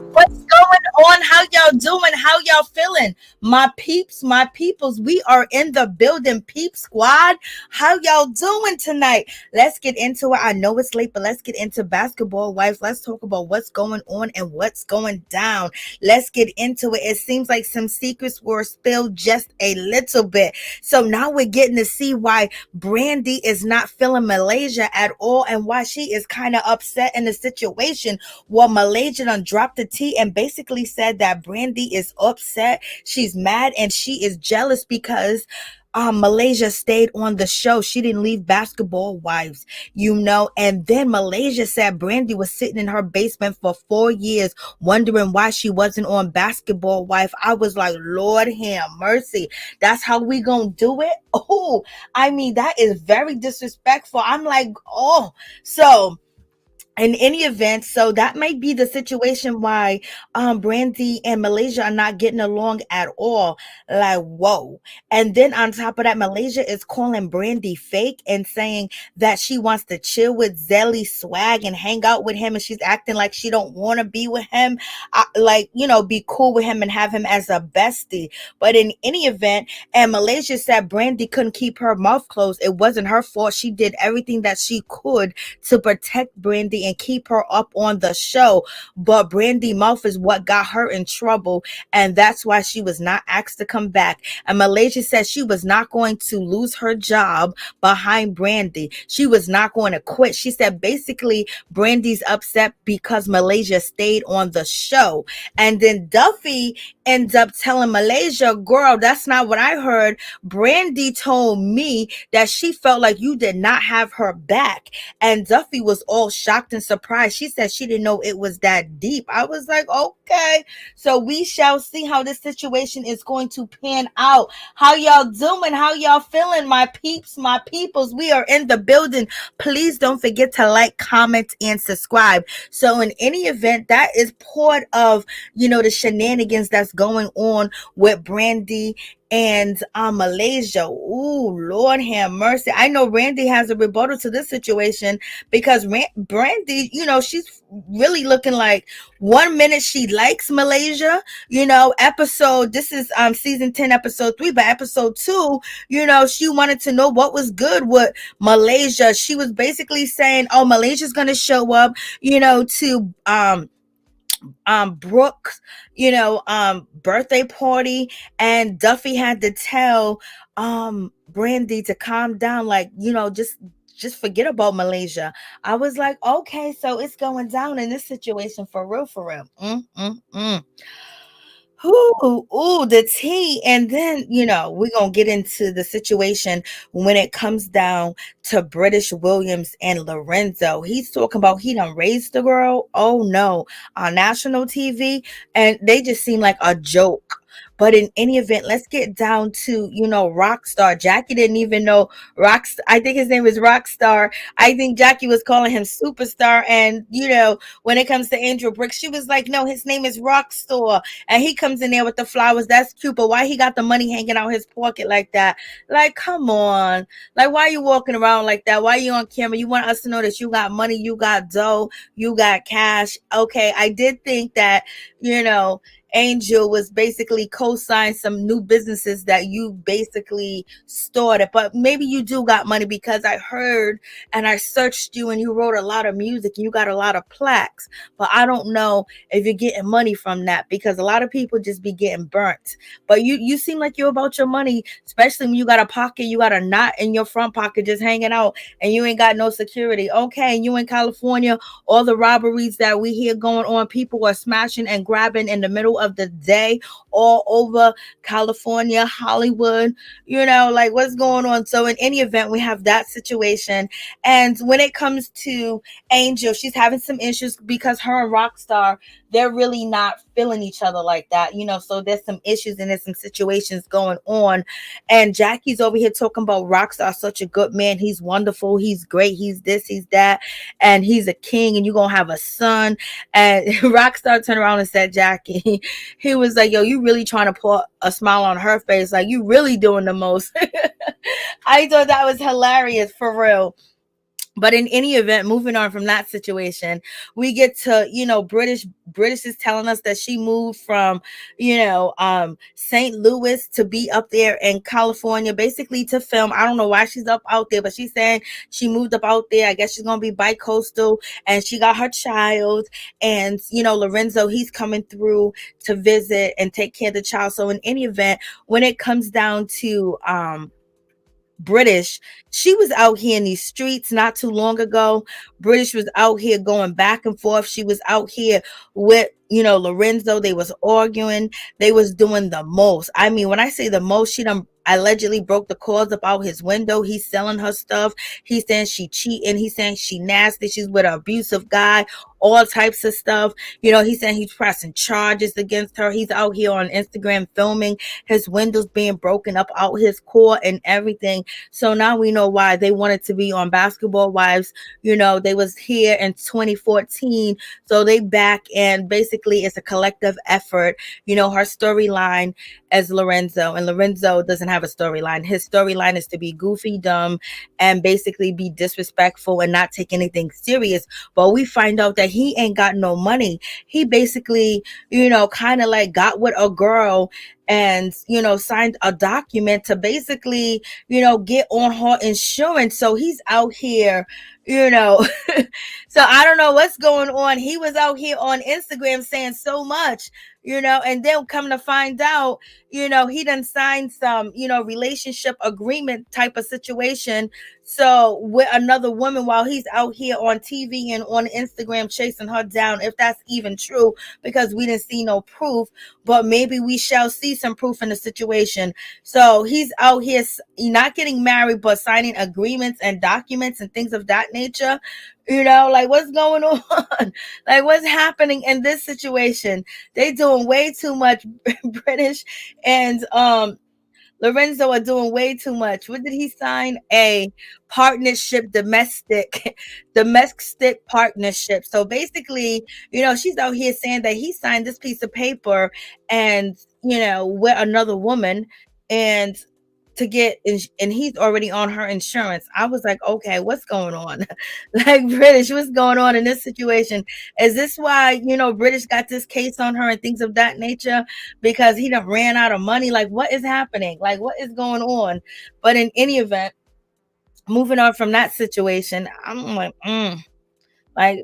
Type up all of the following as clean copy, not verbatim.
What's going on? How y'all doing? How y'all feeling? My peeps, my peoples, we are in the building, peep squad. How y'all doing tonight? Let's get into it. I know it's late, but let's get into basketball wives. Let's talk about what's going on and what's going down. Let's get into it. It seems like some secrets were spilled just a little bit. So now we're getting to see why Brandi is not feeling Malaysia at all and why she is kind of upset in the situation. Well, Malaysia done dropped the tea and basically said that Brandi is upset. She's mad and she is jealous because Malaysia stayed on the show. She didn't leave Basketball Wives, and then Malaysia said Brandi was sitting in her basement for 4 years wondering why she wasn't on Basketball Wife. I was like, Lord have mercy. That's how we gonna do it? Oh, I mean, that is very disrespectful. I'm like, so in any event, so that might be the situation why Brandi and Malaysia are not getting along at all. Like, whoa. And then on top of that, Malaysia is calling Brandi fake and saying that she wants to chill with Zelly Swag and hang out with him, and she's acting like she don't want to be with him, be cool with him and have him as a bestie. But in any event, and Malaysia said Brandi couldn't keep her mouth closed. It wasn't her fault. She did everything that she could to protect Brandi and keep her up on the show, but Brandi mouth is what got her in trouble, and that's why she was not asked to come back. And Malaysia said she was not going to lose her job behind Brandi. She was not going to quit. She said basically Brandi's upset because Malaysia stayed on the show. And then Duffey ends up telling Malaysia, girl, that's not what I heard. Brandi told me that she felt like you did not have her back. And Duffey was all shocked and surprised. She said she didn't know it was that deep. I was like, okay. So we shall see how this situation is going to pan out. How y'all doing? How y'all feeling? My peeps, my peoples, we are in the building. Please don't forget to like, comment, and subscribe. So in any event, that is part of, the shenanigans that's going on with Brandi and Malaysia. Ooh, Lord have mercy. I know Brandi has a rebuttal to this situation because Brandi, she's really looking like 1 minute she likes Malaysia, this is season 10, episode 3, but episode 2, she wanted to know what was good with Malaysia. She was basically saying, oh, Malaysia's gonna show up, to Brooke's, birthday party, and Duffey had to tell Brandi to calm down, like, just forget about Malaysia. I was like, okay, so it's going down in this situation for real, for real. Ooh, the tea. And then, we're going to get into the situation when it comes down to British Williams and Lorenzo. He's talking about he done raised the girl. Oh, no. On national TV. And they just seem like a joke. But in any event, let's get down to, Rockstar. Jackie didn't even know Rockstar. I think his name is Rockstar. I think Jackie was calling him Superstar. And, when it comes to Angel Brinks, she was like, no, his name is Rockstar. And he comes in there with the flowers. That's cute. But why he got the money hanging out his pocket like that? Like, come on. Like, why are you walking around like that? Why are you on camera? You want us to know that you got money, you got dough, you got cash. Okay, I did think that, Angel was basically co-signed some new businesses that you basically started, but maybe you do got money because I heard and I searched you and you wrote a lot of music and you got a lot of plaques, but I don't know if you're getting money from that because a lot of people just be getting burnt. But you seem like you're about your money, especially when you got a pocket, you got a knot in your front pocket just hanging out and you ain't got no security. Okay, and you in California, all the robberies that we hear going on, people are smashing and grabbing in the middle of the day all over California, Hollywood, like what's going on. So in any event, we have that situation. And when it comes to Angel, she's having some issues because her and Rockstar, they're really not feeling each other like that, so there's some issues and there's some situations going on. And Jackie's over here talking about Rockstar, such a good man. He's wonderful. He's great. He's this, he's that. And he's a king and you're going to have a son. And Rockstar turned around and said, Jackie, he was like, yo, you really trying to put a smile on her face. Like you really doing the most. I thought that was hilarious for real. But in any event, moving on from that situation, we get to, British is telling us that she moved from, St. Louis to be up there in California, basically to film. I don't know why she's up out there, but she's saying she moved up out there. I guess she's gonna be bi-coastal, and she got her child. And Lorenzo, he's coming through to visit and take care of the child. So in any event, when it comes down to British, she was out here in these streets not too long ago. British was out here going back and forth. She was out here with, Lorenzo. They was arguing. They was doing the most. I mean, when I say the most, she done allegedly broke the cords up out his window. He's selling her stuff. He's saying she cheating. He's saying she nasty. She's with an abusive guy. All types of stuff. He's saying he's pressing charges against her. He's out here on Instagram filming his windows being broken up out his core and everything. So now we know why they wanted to be on Basketball Wives. They was here in 2014. So they back, and basically it's a collective effort. Her storyline as Lorenzo, and Lorenzo doesn't have a storyline. His storyline is to be goofy, dumb, and basically be disrespectful and not take anything serious. But we find out that he ain't got no money. He basically, kind of like got with a girl and signed a document to basically get on her insurance. So he's out here, so I don't know what's going on. He was out here on Instagram saying so much, and then come to find out, he done signed some relationship agreement type of situation, so with another woman, while he's out here on TV and on Instagram chasing her down. If that's even true, because we didn't see no proof, but maybe we shall see some proof in the situation. So he's out here not getting married, but signing agreements and documents and things of that nature. Like, what's going on? Like, what's happening in this situation? They doing way too much. British and Lorenzo are doing way too much. What did he sign? A partnership, domestic partnership. So basically, she's out here saying that he signed this piece of paper and, with another woman, and to get and he's already on her insurance. I was like, okay, what's going on? Like, British, what's going on in this situation? Is this why British got this case on her and things of that nature, because he done ran out of money? Like, what is happening? Like, what is going on? But in any event, moving on from that situation, I'm like,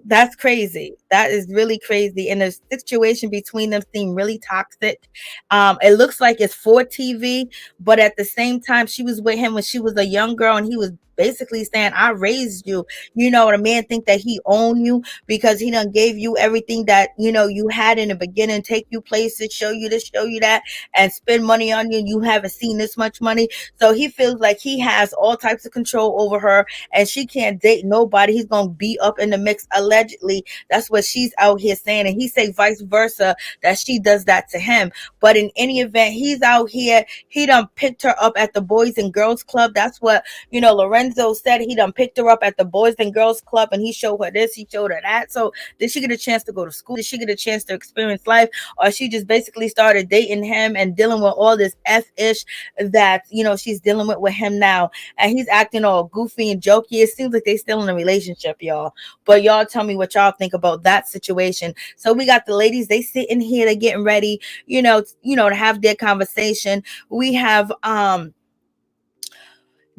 that's crazy. That is really crazy. And the situation between them seemed really toxic. It looks like it's for TV, but at the same time, she was with him when she was a young girl, and he was basically saying, I raised you. A man think that he own you because he done gave you everything that, you had in the beginning, take you places, show you this, show you that, and spend money on you. And you haven't seen this much money. So he feels like he has all types of control over her, and she can't date nobody. He's going to be up in the mix, allegedly. That's what she's out here saying. And he say vice versa, that she does that to him. But in any event, he's out here. He done picked her up at the Boys and Girls Club. That's what, Lorenzo said. He done picked her up at the Boys and Girls Club, and he showed her this, he showed her that. So did she get a chance to go to school? Did she get a chance to experience life? Or she just basically started dating him and dealing with all this F-ish that, she's dealing with him now? And he's acting all goofy and jokey. It seems like they still in a relationship, y'all. But y'all tell me what y'all think about that situation. So we got the ladies, they sitting here, they getting ready, to have their conversation. We have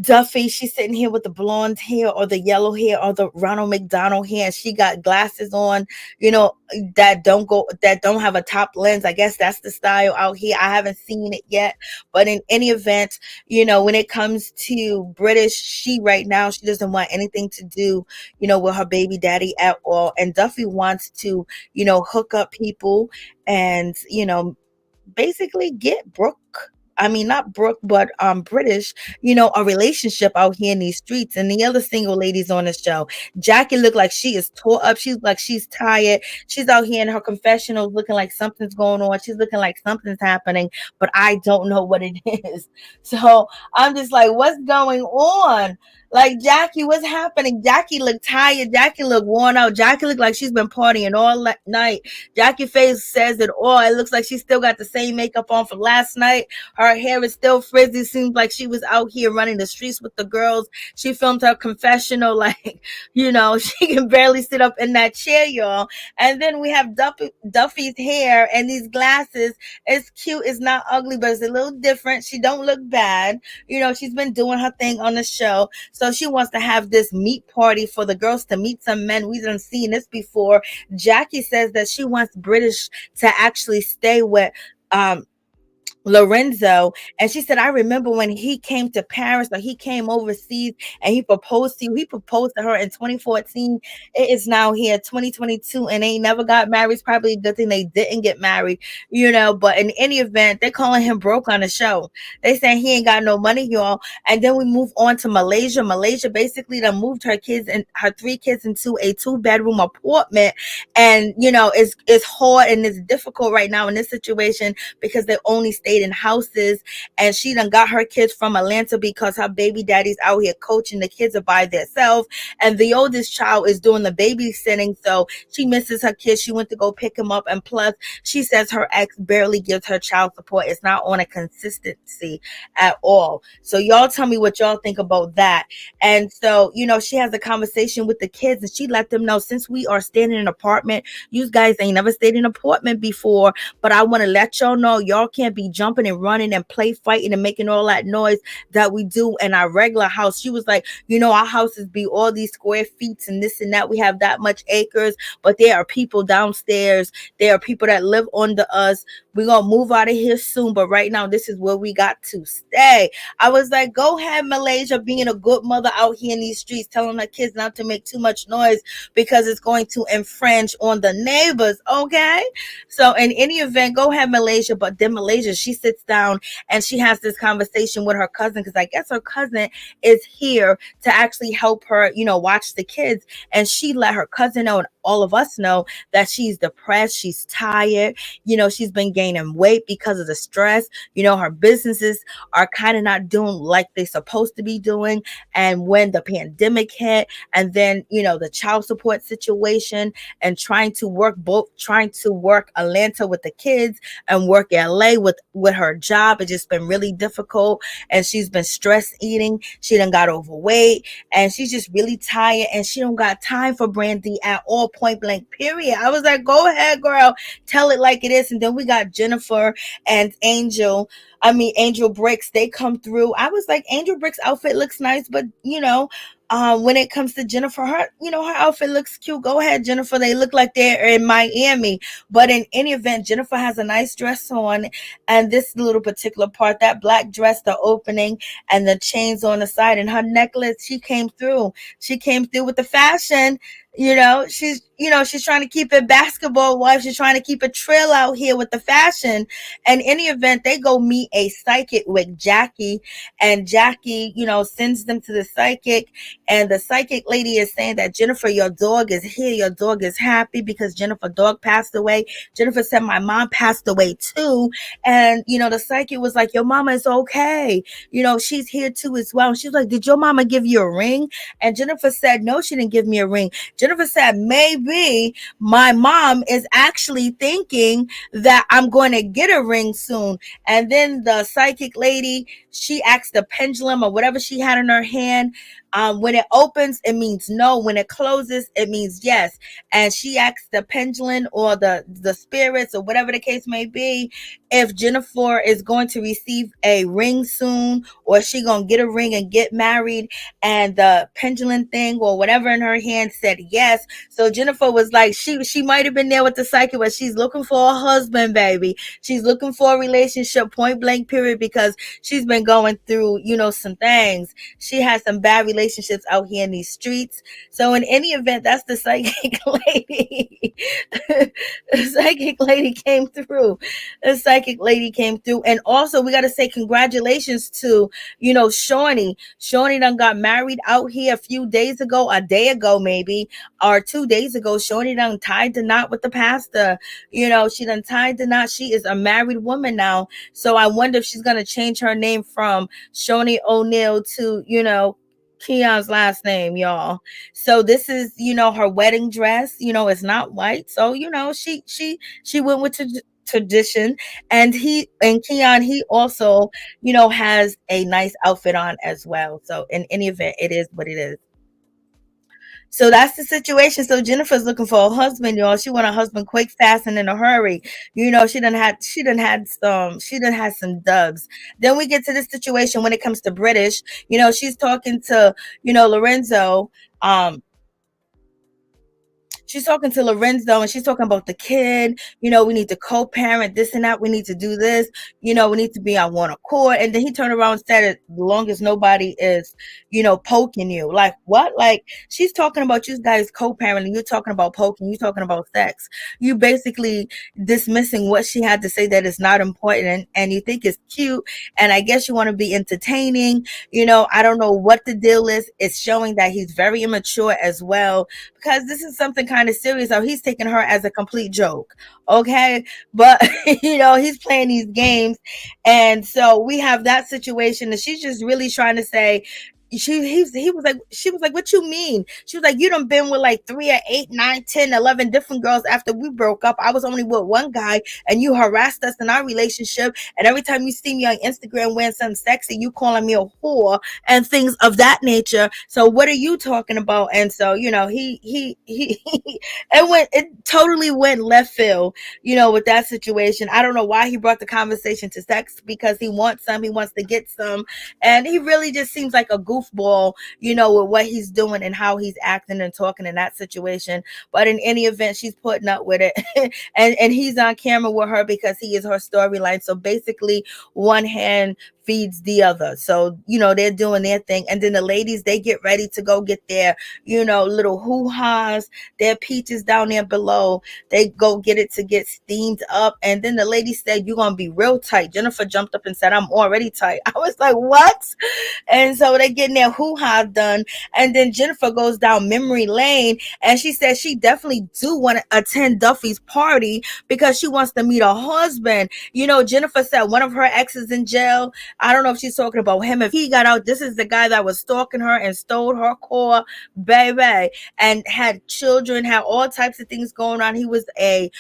Duffey, she's sitting here with the blonde hair or the yellow hair or the Ronald McDonald hair, and she got glasses on, that don't have a top lens. I guess that's the style out here. I haven't seen it yet, but in any event, when it comes to British, she right now, she doesn't want anything to do, with her baby daddy at all. And Duffey wants to, hook up people and, basically get Brooke. I mean, not Brooke, but British, a relationship out here in these streets. And the other single ladies on the show, Jackie looked like she is tore up. She's like, she's tired. She's out here in her confessional looking like something's going on. She's looking like something's happening, but I don't know what it is. So I'm just like, what's going on? Like, Jackie, what's happening? Jackie looked tired. Jackie looked worn out. Jackie looked like she's been partying all night. Jackie face says it all. It looks like she still got the same makeup on from last night. Her hair is still frizzy. Seems like she was out here running the streets with the girls. She filmed her confessional, like, she can barely sit up in that chair, y'all. And then we have Duffy's hair and these glasses. It's cute. It's not ugly, but it's a little different. She don't look bad. She's been doing her thing on the show. So she wants to have this meet party for the girls to meet some men. We done seen this before. Jackie says that she wants British to actually stay with Lorenzo. And she said, I remember when he came to Paris, or he came overseas and he proposed to you. He proposed to her in 2014. It is now here, 2022, and they never got married. It's probably a good thing they didn't get married, But in any event, they're calling him broke on the show. They saying he ain't got no money, y'all. And then we move on to Malaysia. Malaysia basically done moved her kids and her 3 kids into a 2-bedroom apartment. And, it's hard and it's difficult right now in this situation because they only stayed in houses, and she done got her kids from Atlanta because her baby daddy's out here coaching. The kids are by themselves, and the oldest child is doing the babysitting, so she misses her kids. She went to go pick him up, and plus she says her ex barely gives her child support. It's not on a consistency at all. So y'all tell me what y'all think about that. And so, she has a conversation with the kids, and she let them know, since we are staying in an apartment, you guys ain't never stayed in an apartment before, but I want to let y'all know y'all can't be jumping and running and play fighting and making all that noise that we do in our regular house. She was like, our houses be all these square feet and this and that. We have that much acres, but there are people downstairs. There are people that live under us. We're going to move out of here soon, but right now, this is where we got to stay. I was like, go ahead, Malaysia, being a good mother out here in these streets, telling her kids not to make too much noise because it's going to infringe on the neighbors, okay? So in any event, go ahead, Malaysia. But then Malaysia, she sits down and she has this conversation with her cousin, because I guess her cousin is here to actually help her, watch the kids. And she let her cousin know, and all of us know, that she's depressed, she's tired, she's been gaining weight because of the stress. Her businesses are kind of not doing like they're supposed to be doing. And when the pandemic hit, and then, the child support situation, and trying to work Atlanta with the kids and work LA with her job, it's just been really difficult. And she's been stress eating. She done got overweight, and she's just really tired, and she don't got time for Brandi at all, point blank, period. I was like, go ahead, girl, tell it like it is. And then we got Jennifer and Angel Brinks. They come through. I was like, Angel Brinks' outfit looks nice, but when it comes to Jennifer, her outfit looks cute. Go ahead, Jennifer. They look like they're in Miami. But in any event, Jennifer has a nice dress on, and this little particular part, that black dress, the opening, and the chains on the side, and her necklace, she came through. She came through with the fashion. She's trying to keep it basketball wife. She's trying to keep it trill out here with the fashion. And in any event, they go meet a psychic with Jackie, and Jackie, sends them to the psychic. And the psychic lady is saying that, Jennifer, your dog is here. Your dog is happy because Jennifer's dog passed away. Jennifer said, my mom passed away too. And, the psychic was like, your mama is okay. She's here too as well. And she's like, did your mama give you a ring? And Jennifer said, no, she didn't give me a ring. Jennifer said, maybe my mom is actually thinking that I'm going to get a ring soon. And then the psychic lady, she asked the pendulum or whatever she had in her hand. When it opens, it means no. When it closes, it means yes. And she asked the pendulum or the spirits or whatever the case may be, if Jennifer is going to receive a ring soon, or she gonna get a ring and get married. And the pendulum thing or whatever in her hand said yes. So Jennifer was like, she might have been there with the psychic, but she's looking for a husband, baby. She's looking for a relationship, point blank, period, because she's been going through, some things. She has some bad relationships out here in these streets. So in any event, that's the psychic lady. The psychic lady came through. The psychic lady came through. And also, we got to say congratulations to, Shaunie. Shaunie done got married out here a few days ago, a day ago maybe, or 2 days ago. Shaunie done tied the knot with the pastor. She done tied the knot. She is a married woman now. So I wonder if she's going to change her name from Shaunie O'Neal to, Keon's last name, y'all. So this is, her wedding dress. It's not white. So, she went with tradition. And Keon, he also, has a nice outfit on as well. So in any event, it is what it is. So that's the situation. So Jennifer's looking for a husband, y'all. She want a husband quick, fast, and in a hurry. She done had some dubs. Then we get to this situation when it comes to British. She's talking to, Lorenzo. She's talking to Lorenzo and she's talking about the kid. We need to co-parent this and that. We need to do this. We need to be on one accord. And then he turned around and said, as long as nobody is, poking you. Like, what? Like, she's talking about you guys co-parenting. You're talking about poking. You're talking about sex. You basically dismissing what she had to say that is not important and you think it's cute. And I guess you want to be entertaining. I don't know what the deal is. It's showing that he's very immature as well, because this is something kind of serious. So he's taking her as a complete joke. Okay. But, he's playing these games. And so we have that situation, and she's just really trying to say, she was like, what you mean? She was like, you done been with like 3 or 8, 9, 10, 11 different girls after we broke up. I was only with one guy and you harassed us in our relationship. And every time you see me on Instagram wearing something sexy, you calling me a whore and things of that nature. So what are you talking about? And so, it totally went left field, with that situation. I don't know why he brought the conversation to sex, because he wants to get some. And he really just seems like a goofball, with what he's doing and how he's acting and talking in that situation. But in any event, she's putting up with it. and he's on camera with her because he is her storyline. So basically, one hand feeds the other. So, they're doing their thing. And then the ladies, they get ready to go get their, little hoo-has, their peaches down there below. They go get it to get steamed up. And then the lady said, you're going to be real tight. Jennifer jumped up and said, I'm already tight. I was like, what? And so they getting their hoo-ha done. And then Jennifer goes down memory lane, and she says she definitely do want to attend Duffey's party because she wants to meet her husband. Jennifer said one of her exes in jail. I don't know if she's talking about him. If he got out, this is the guy that was stalking her and stole her car, baby, and had children, had all types of things going on. He was a,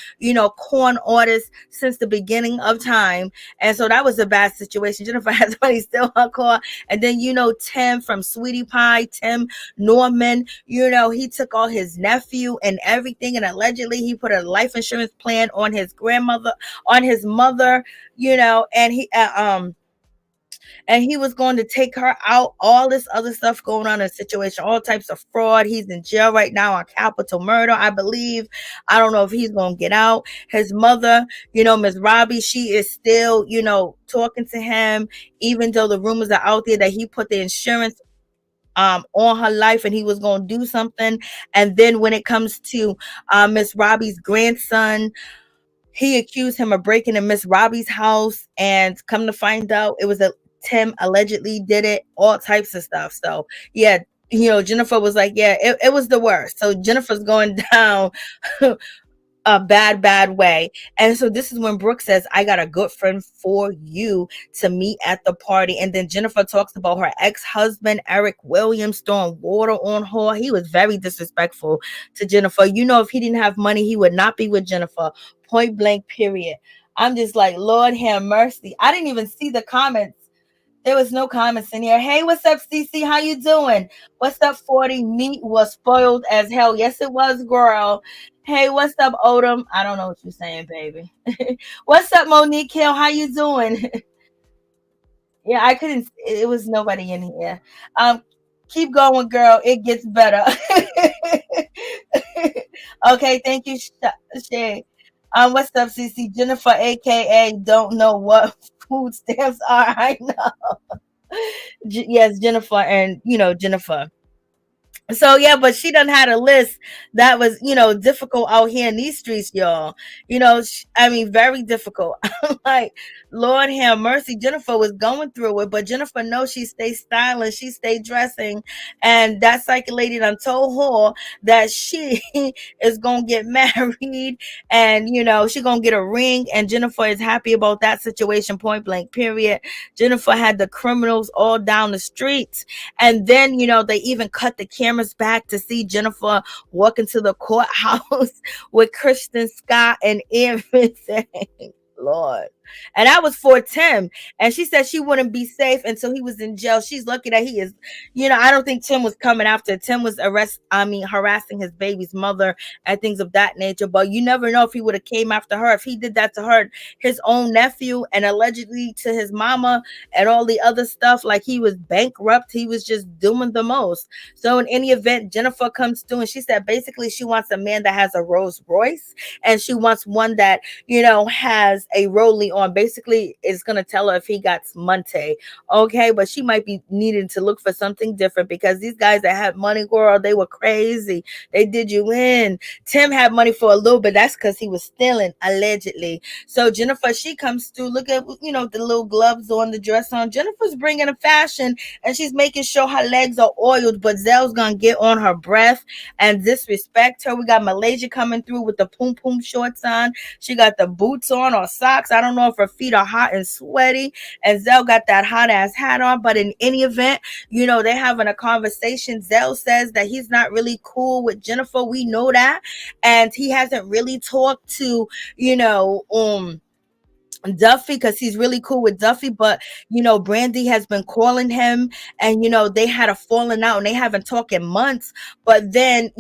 corn artist since the beginning of time. And so that was a bad situation. Jennifer had somebody steal her car. And then, Tim from Sweetie Pie, Tim Norman, he took all his nephew and everything. And allegedly he put a life insurance plan on his grandmother, on his mother, and he was going to take her out. All this other stuff going on in the situation, all types of fraud. He's in jail right now on capital murder, I believe. I don't know if he's going to get out. His mother, Miss Robbie, she is still, talking to him, even though the rumors are out there that he put the insurance on her life and he was going to do something. And then when it comes to Miss Robbie's grandson, he accused him of breaking in Miss Robbie's house, and come to find out it was Tim allegedly did it, all types of stuff. So yeah, Jennifer was like, yeah, it was the worst. So Jennifer's going down a bad way. And so this is when Brooke says, I got a good friend for you to meet at the party. And then Jennifer talks about her ex-husband, Eric Williams, throwing water on her. He was very disrespectful to Jennifer. If he didn't have money, he would not be with Jennifer. Point blank, period. I'm just like, Lord have mercy. I didn't even see the comments. There was no comments in here. Hey, what's up, CC? How you doing? What's up, 40? Meat was spoiled as hell. Yes, it was, girl. Hey, what's up, Ogom? I don't know what you're saying, baby. What's up, Monique Hill? How you doing? Yeah, I couldn't. It was nobody in here. Keep going, girl. It gets better. Okay, thank you, Shay. What's up, CC? Jennifer, aka don't know what food stamps are. I know. Yes, Jennifer, and Jennifer. So yeah, but she done had a list that was, difficult out here in these streets, y'all. I mean, very difficult. I'm like, Lord have mercy. Jennifer was going through it, but Jennifer knows she stayed styling, she stayed dressing, and that psychic lady done told her that she is gonna get married, and she gonna get a ring, and Jennifer is happy about that situation. Point blank. Period. Jennifer had the criminals all down the streets, and then, they even cut the cameras back to see Jennifer walk into the courthouse with Kristen Scott and everything. Lord. And that was for Tim. And she said she wouldn't be safe until he was in jail. She's lucky that he is, I don't think Tim was coming after. Tim was harassing his baby's mother and things of that nature. But you never know if he would have came after her. If he did that to her, his own nephew, and allegedly to his mama and all the other stuff, like he was bankrupt. He was just doing the most. So in any event, Jennifer comes through and she said basically she wants a man that has a Rolls Royce, and she wants one that, has a rollie on. Basically, it's gonna tell her if he got Monte. Okay, but she might be needing to look for something different, because these guys that had money, girl, they were crazy. They did you in. Tim had money for a little bit. That's because he was stealing, allegedly. So Jennifer, she comes through. Look at, the little gloves on, the dress on. Jennifer's bringing a fashion, and she's making sure her legs are oiled. But Zell's gonna get on her breath and disrespect her. We got Malaysia coming through with the poom poom shorts on. She got the boots on or socks. I don't know if her feet are hot and sweaty. And Zell got that hot ass hat on. But in any event, they're having a conversation. Zell says that he's not really cool with Jennifer. We know that. And he hasn't really talked to, Duffey, because he's really cool with Duffey, but Brandi has been calling him, and they had a falling out and they haven't talked in months. But then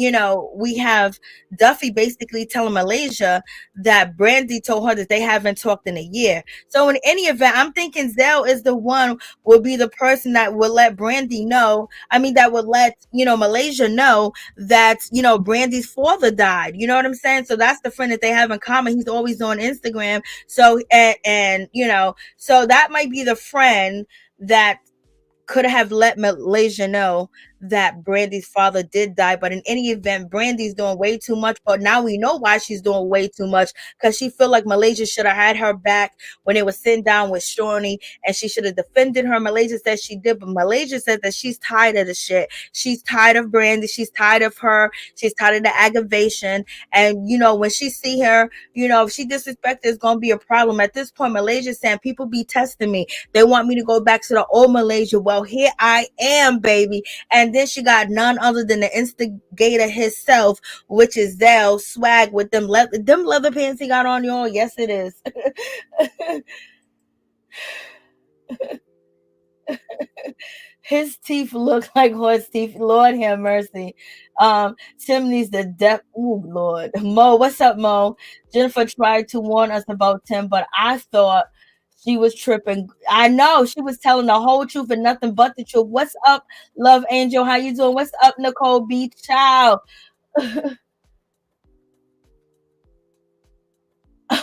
we have Duffey basically telling Malaysia that Brandi told her that they haven't talked in a year. So in any event, I'm thinking Zell is the one, will be the person that will let Brandi know. I mean, that would let Malaysia know that Brandi's father died. You know what I'm saying? So that's the friend that they have in common. He's always on Instagram. So and so that might be the friend that could have let Malaysia know that Brandi's father did die. But in any event, Brandi's doing way too much. But now we know why she's doing way too much, because she feel like Malaysia should have had her back when they were sitting down with Shaunie, and she should have defended her. Malaysia says she did, but Malaysia says that she's tired of the shit. She's tired of Brandi. She's tired of her. She's tired of the aggravation. And when she see her, if she disrespected, it's gonna be a problem. At this point, Malaysia saying people be testing me. They want me to go back to the old Malaysia. Well, here I am, baby. And then she got none other than the instigator himself, which is Zell. Swag with them leather pants he got on, y'all. Yes, it is. His teeth look like horse teeth. Lord have mercy. Tim needs the depth. Oh, Lord. Mo, what's up, Mo? Jennifer tried to warn us about Tim, but I thought she was tripping. I know she was telling the whole truth and nothing but the truth. What's up, Love Angel? How you doing? What's up, Nicole B. Child?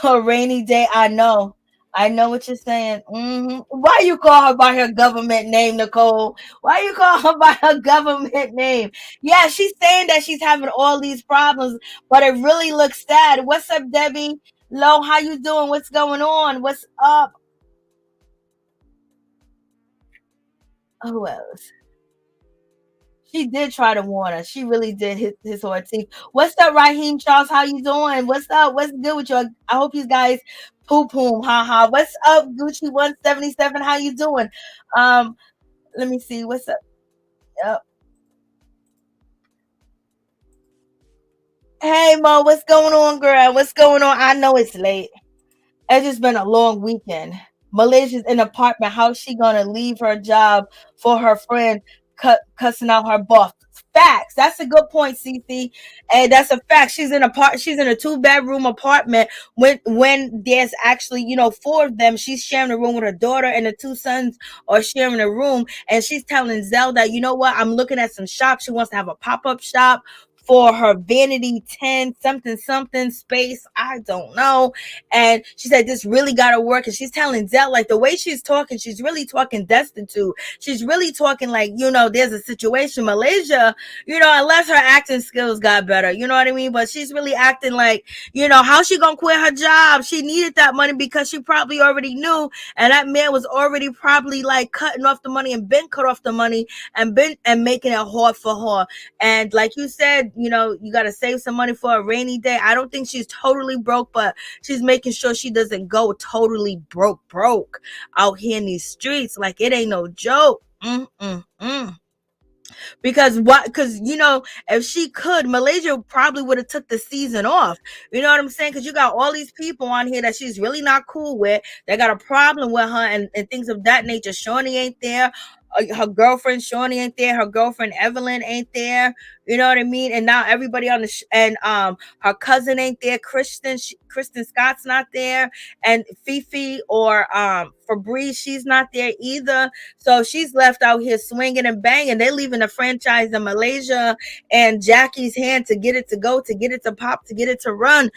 A rainy day. I know. I know what you're saying. Why you call her by her government name, Nicole? Why you call her by her government name? Yeah, she's saying that she's having all these problems, but it really looks sad. What's up, Debbie? Lo, how you doing? What's going on? What's up? Who else? She did try to warn us. She really did his whole teeth. What's up, Raheem Charles? How you doing? What's up? What's good with you? I hope you guys poo poo. Ha ha. What's up, Gucci 177? How you doing? Um, Let me see. What's up? Yep. Hey Mo, what's going on, girl? What's going on? I know it's late. It's just been a long weekend. Malaysia's in an apartment. How's she gonna leave her job for her friend cussing out her boss? Facts. That's a good point, Cece. And that's a fact. She's in a two-bedroom apartment when there's actually, four of them. She's sharing a room with her daughter, and the two sons are sharing a room. And she's telling Zell that, you know what, I'm looking at some shops. She wants to have a pop-up shop for her Vanity 10 something something space. I don't know. And she said this really gotta work. And she's telling Zell, like, the way she's talking, she's really talking destitute. She's really talking like, there's a situation. Malaysia, unless her acting skills got better, you know what I mean? But she's really acting like, how she gonna quit her job? She needed that money because she probably already knew, and that man was already probably like cutting off the money and been cut off the money and making it hard for her. And like you said, you got to save some money for a rainy day. I don't think she's totally broke, but she's making sure she doesn't go totally broke out here in these streets. Like, it ain't no joke. Because if she could, Malaysia probably would have took the season off. You know what I'm saying? Because you got all these people on here that she's really not cool with. They got a problem with her and things of that nature. Shaunie ain't there. Her girlfriend Shaunie ain't there. Her girlfriend Evelyn ain't there. You know what I mean? And now everybody on her cousin ain't there. Kristen Scott's not there, and Fifi or Febreze, she's not there either. So she's left out here swinging and banging. They're leaving the franchise in Malaysia and Jackie's hand to get it to go, to get it to pop, to get it to run.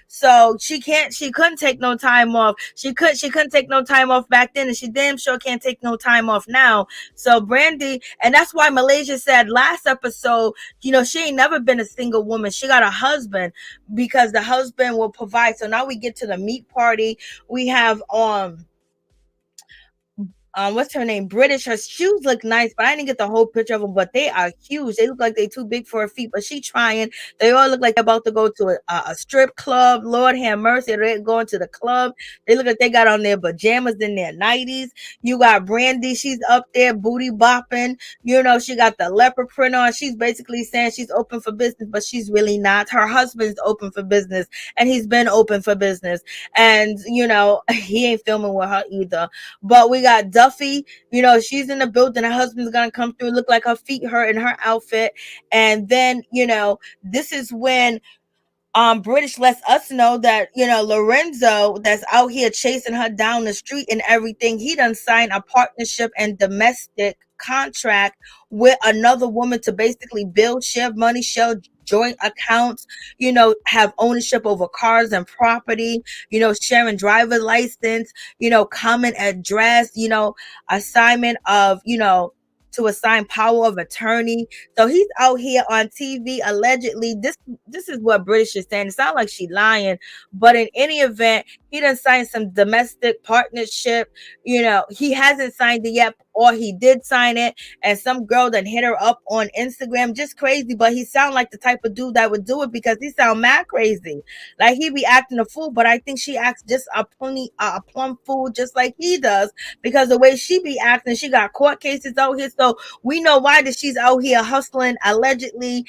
So she couldn't take no time off. She couldn't take no time off back then, and she damn sure can't take no time off now. So Brandi, and that's why Malaysia said last episode, she ain't never been a single woman. She got a husband because the husband will provide. So now we get to the meat party. We have what's her name? British. Her shoes look nice, but I didn't get the whole picture of them. But they are huge. They look like they're too big for her feet. But she trying. They all look like they're about to go to a strip club. Lord have mercy, they're going to the club. They look like they got on their pajamas in their 90s. You got Brandi. She's up there booty bopping. She got the leopard print on. She's basically saying she's open for business, but she's really not. Her husband's open for business, and he's been open for business. And he ain't filming with her either. But we got Duffey, she's in the building. Her husband's gonna come through. Look like her feet hurt in her outfit. And then, this is when British lets us know that, Lorenzo, that's out here chasing her down the street and everything, he done signed a partnership and domestic contract with another woman to basically build, share money, share joint accounts, have ownership over cars and property, sharing driver license, common address, assignment of, to assign power of attorney. So he's out here on TV allegedly. This is what British is saying. It sounds like she lying, but in any event, he done signed some domestic partnership. He hasn't signed it yet, or he did sign it, and some girl done hit her up on Instagram. Just crazy, but he sound like the type of dude that would do it because he sound mad crazy. Like he be acting a fool, but I think she acts just a plumb fool, just like he does, because the way she be acting, she got court cases out here. So we know why that she's out here hustling allegedly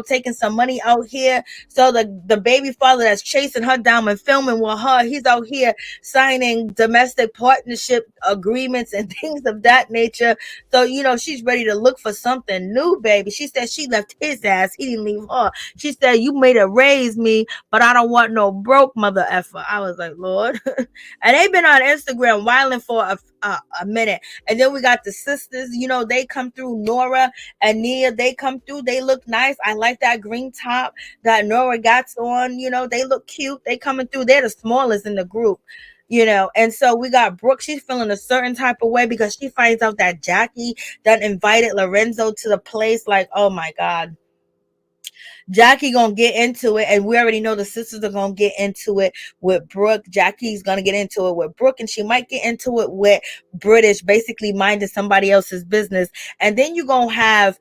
taking some money out here. So the baby father that's chasing her down and filming with her, he's out here signing domestic partnership agreements and things of that nature. So she's ready to look for something new, baby. She said she left his ass, he didn't leave her. She said, you made her raise me, but I don't want no broke mother effer. I was like, Lord. And they've been on Instagram wilding for a minute. And then we got the sisters, they come through. Nora and Nia, they come through. They look nice. I like that green top that Nora got on. They look cute. They coming through. They're the smallest in the group. And so we got Brooke. She's feeling a certain type of way because she finds out that Jackie done invited Lorenzo to the place. Like, oh my God. Jackie gonna get into it, and we already know the sisters are gonna get into it with Brooke. Jackie's gonna get into it with Brooke, and she might get into it with British, basically minding somebody else's business. And then you gonna have,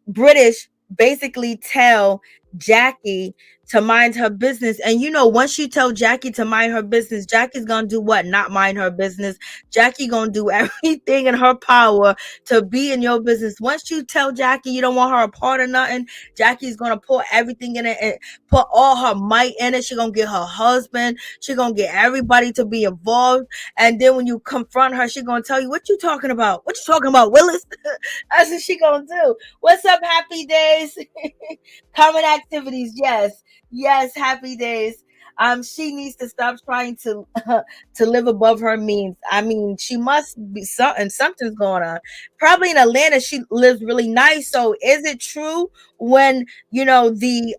British basically tell Jackie to mind her business. And once you tell Jackie to mind her business, Jackie's gonna do what? Not mind her business. Jackie gonna do everything in her power to be in your business. Once you tell Jackie you don't want her a part of nothing, Jackie's gonna put everything in it and put all her might in it. She gonna get her husband. She gonna get everybody to be involved. And then when you confront her, she gonna tell you, what you talking about? What you talking about, Willis? That's what she gonna do. What's up, Happy Days? Common activities, yes, happy days. She needs to stop trying to to live above her means. I mean, she must be something's going on. Probably in Atlanta, she lives really nice. So is it true when the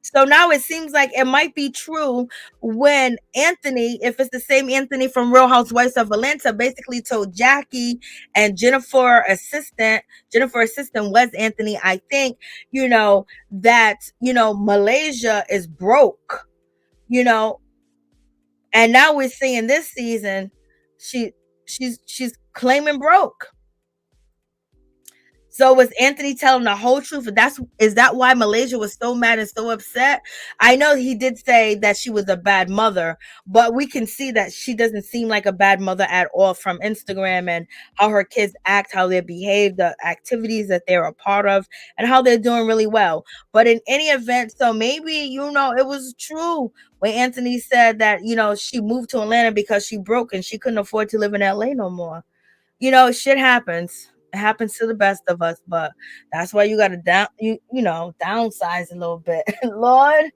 so now it seems like it might be true when Anthony, if it's the same Anthony from Real Housewives of Atlanta, basically told Jackie and Jennifer assistant was Anthony, I think, that Malaysia is broke, you know, and now we're seeing this season she she's claiming broke. So was Anthony telling the whole truth? Is that why Malaysia was so mad and so upset? I know he did say that she was a bad mother, but we can see that she doesn't seem like a bad mother at all from Instagram and how her kids act, how they behave, the activities that they're a part of, and how they're doing really well. But in any event, so maybe it was true when Anthony said that she moved to Atlanta because she broke and she couldn't afford to live in LA no more. Shit happens. It happens to the best of us, but that's why you gotta downsize a little bit. Lord,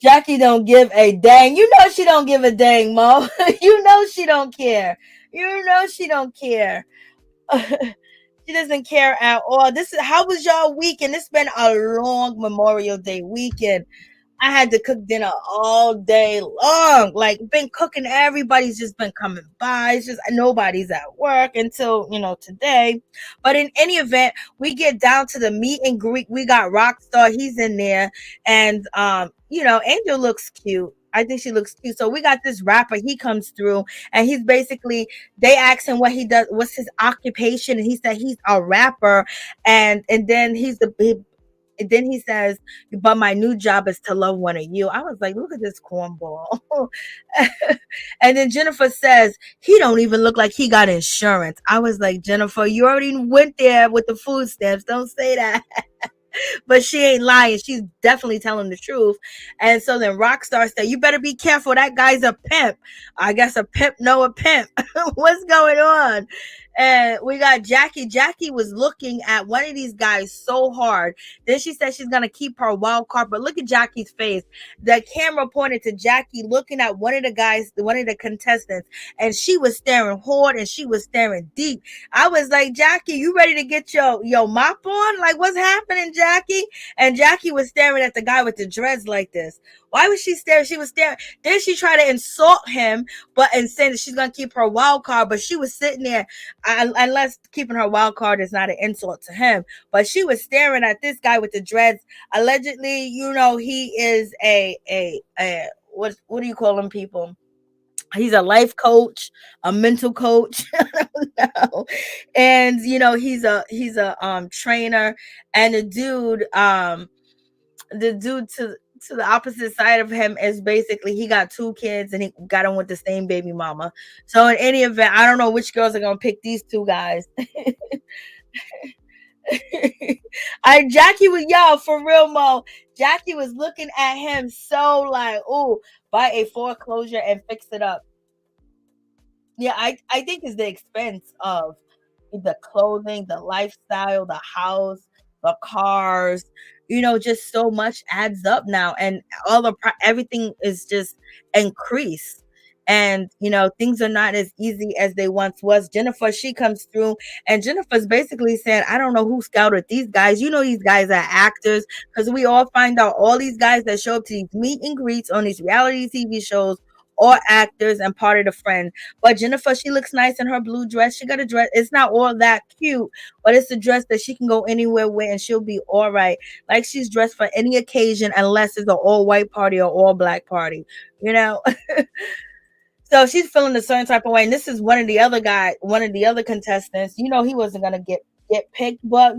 Jackie don't give a dang. She don't give a dang, Mo. She don't care. She don't care. She doesn't care at all. How was y'all weekend? It's been a long Memorial Day weekend. I had to cook dinner all day long. Like, been cooking. Everybody's just been coming by. It's just nobody's at work until today. But in any event, we get down to the meet and greet. We got Rockstar. He's in there, and Angel looks cute. I think she looks cute. So we got this rapper. He comes through, and he's basically. They asked him what he does, what's his occupation, and he said he's a rapper, and then and then he says, but my new job is to love one of you. I was like, look at this cornball. And then Jennifer says, he don't even look like he got insurance. I was like, Jennifer, you already went there with the food stamps. Don't say that. But she ain't lying. She's definitely telling the truth. And so then Rockstar said, you better be careful. That guy's a pimp. I guess a pimp know a pimp. What's going on? And we got Jackie. Jackie was looking at one of these guys so hard. Then she said she's going to keep her wild card. But look at Jackie's face. The camera pointed to Jackie looking at one of the guys, one of the contestants. And she was staring hard and she was staring deep. I was like, Jackie, you ready to get your mop on? Like, what's happening, Jackie? And Jackie was staring at the guy with the dreads like this. Why was she staring? She was staring. Then she tried to insult him, and saying that she's going to keep her wild card. But she was sitting there, unless keeping her wild card is not an insult to him. But she was staring at this guy with the dreads. Allegedly, he is what do you call them people? He's a life coach, a mental coach. I don't know. And he's a trainer. And the dude to the opposite side of him is basically he got 2 kids and he got him with the same baby mama. So in any event, I don't know which girls are gonna pick these 2 guys. Jackie was, y'all, for real, Mo. Jackie was looking at him so like, oh, buy a foreclosure and fix it up. Yeah, I think it's the expense of the clothing, the lifestyle, the house, the cars, just so much adds up now. And everything is just increased. And, things are not as easy as they once was. Jennifer, she comes through and Jennifer's basically saying, I don't know who scouted these guys. These guys are actors because we all find out all these guys that show up to these meet and greets on these reality TV shows or actors and part of the friend. But Jennifer, she looks nice in her blue dress. She got a dress. It's not all that cute, but it's a dress that she can go anywhere with and she'll be all right. Like she's dressed for any occasion unless it's an all white party or all black party, So she's feeling a certain type of way. And this is one of the other contestants. He wasn't gonna get picked, but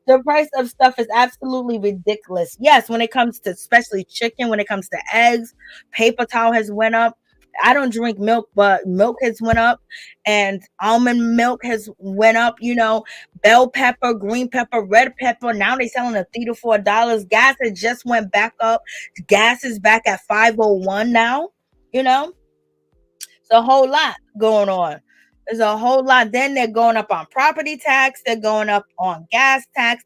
the price of stuff is absolutely ridiculous. Yes, when it comes to especially chicken, when it comes to eggs, paper towel has went up. I don't drink milk, but milk has went up, and almond milk has went up. Bell pepper, green pepper, red pepper. Now they're selling at $3 to $4. Gas has just went back up. Gas is back at $5.01 now. It's a whole lot going on. There's a whole lot. Then they're going up on property tax. They're going up on gas tax.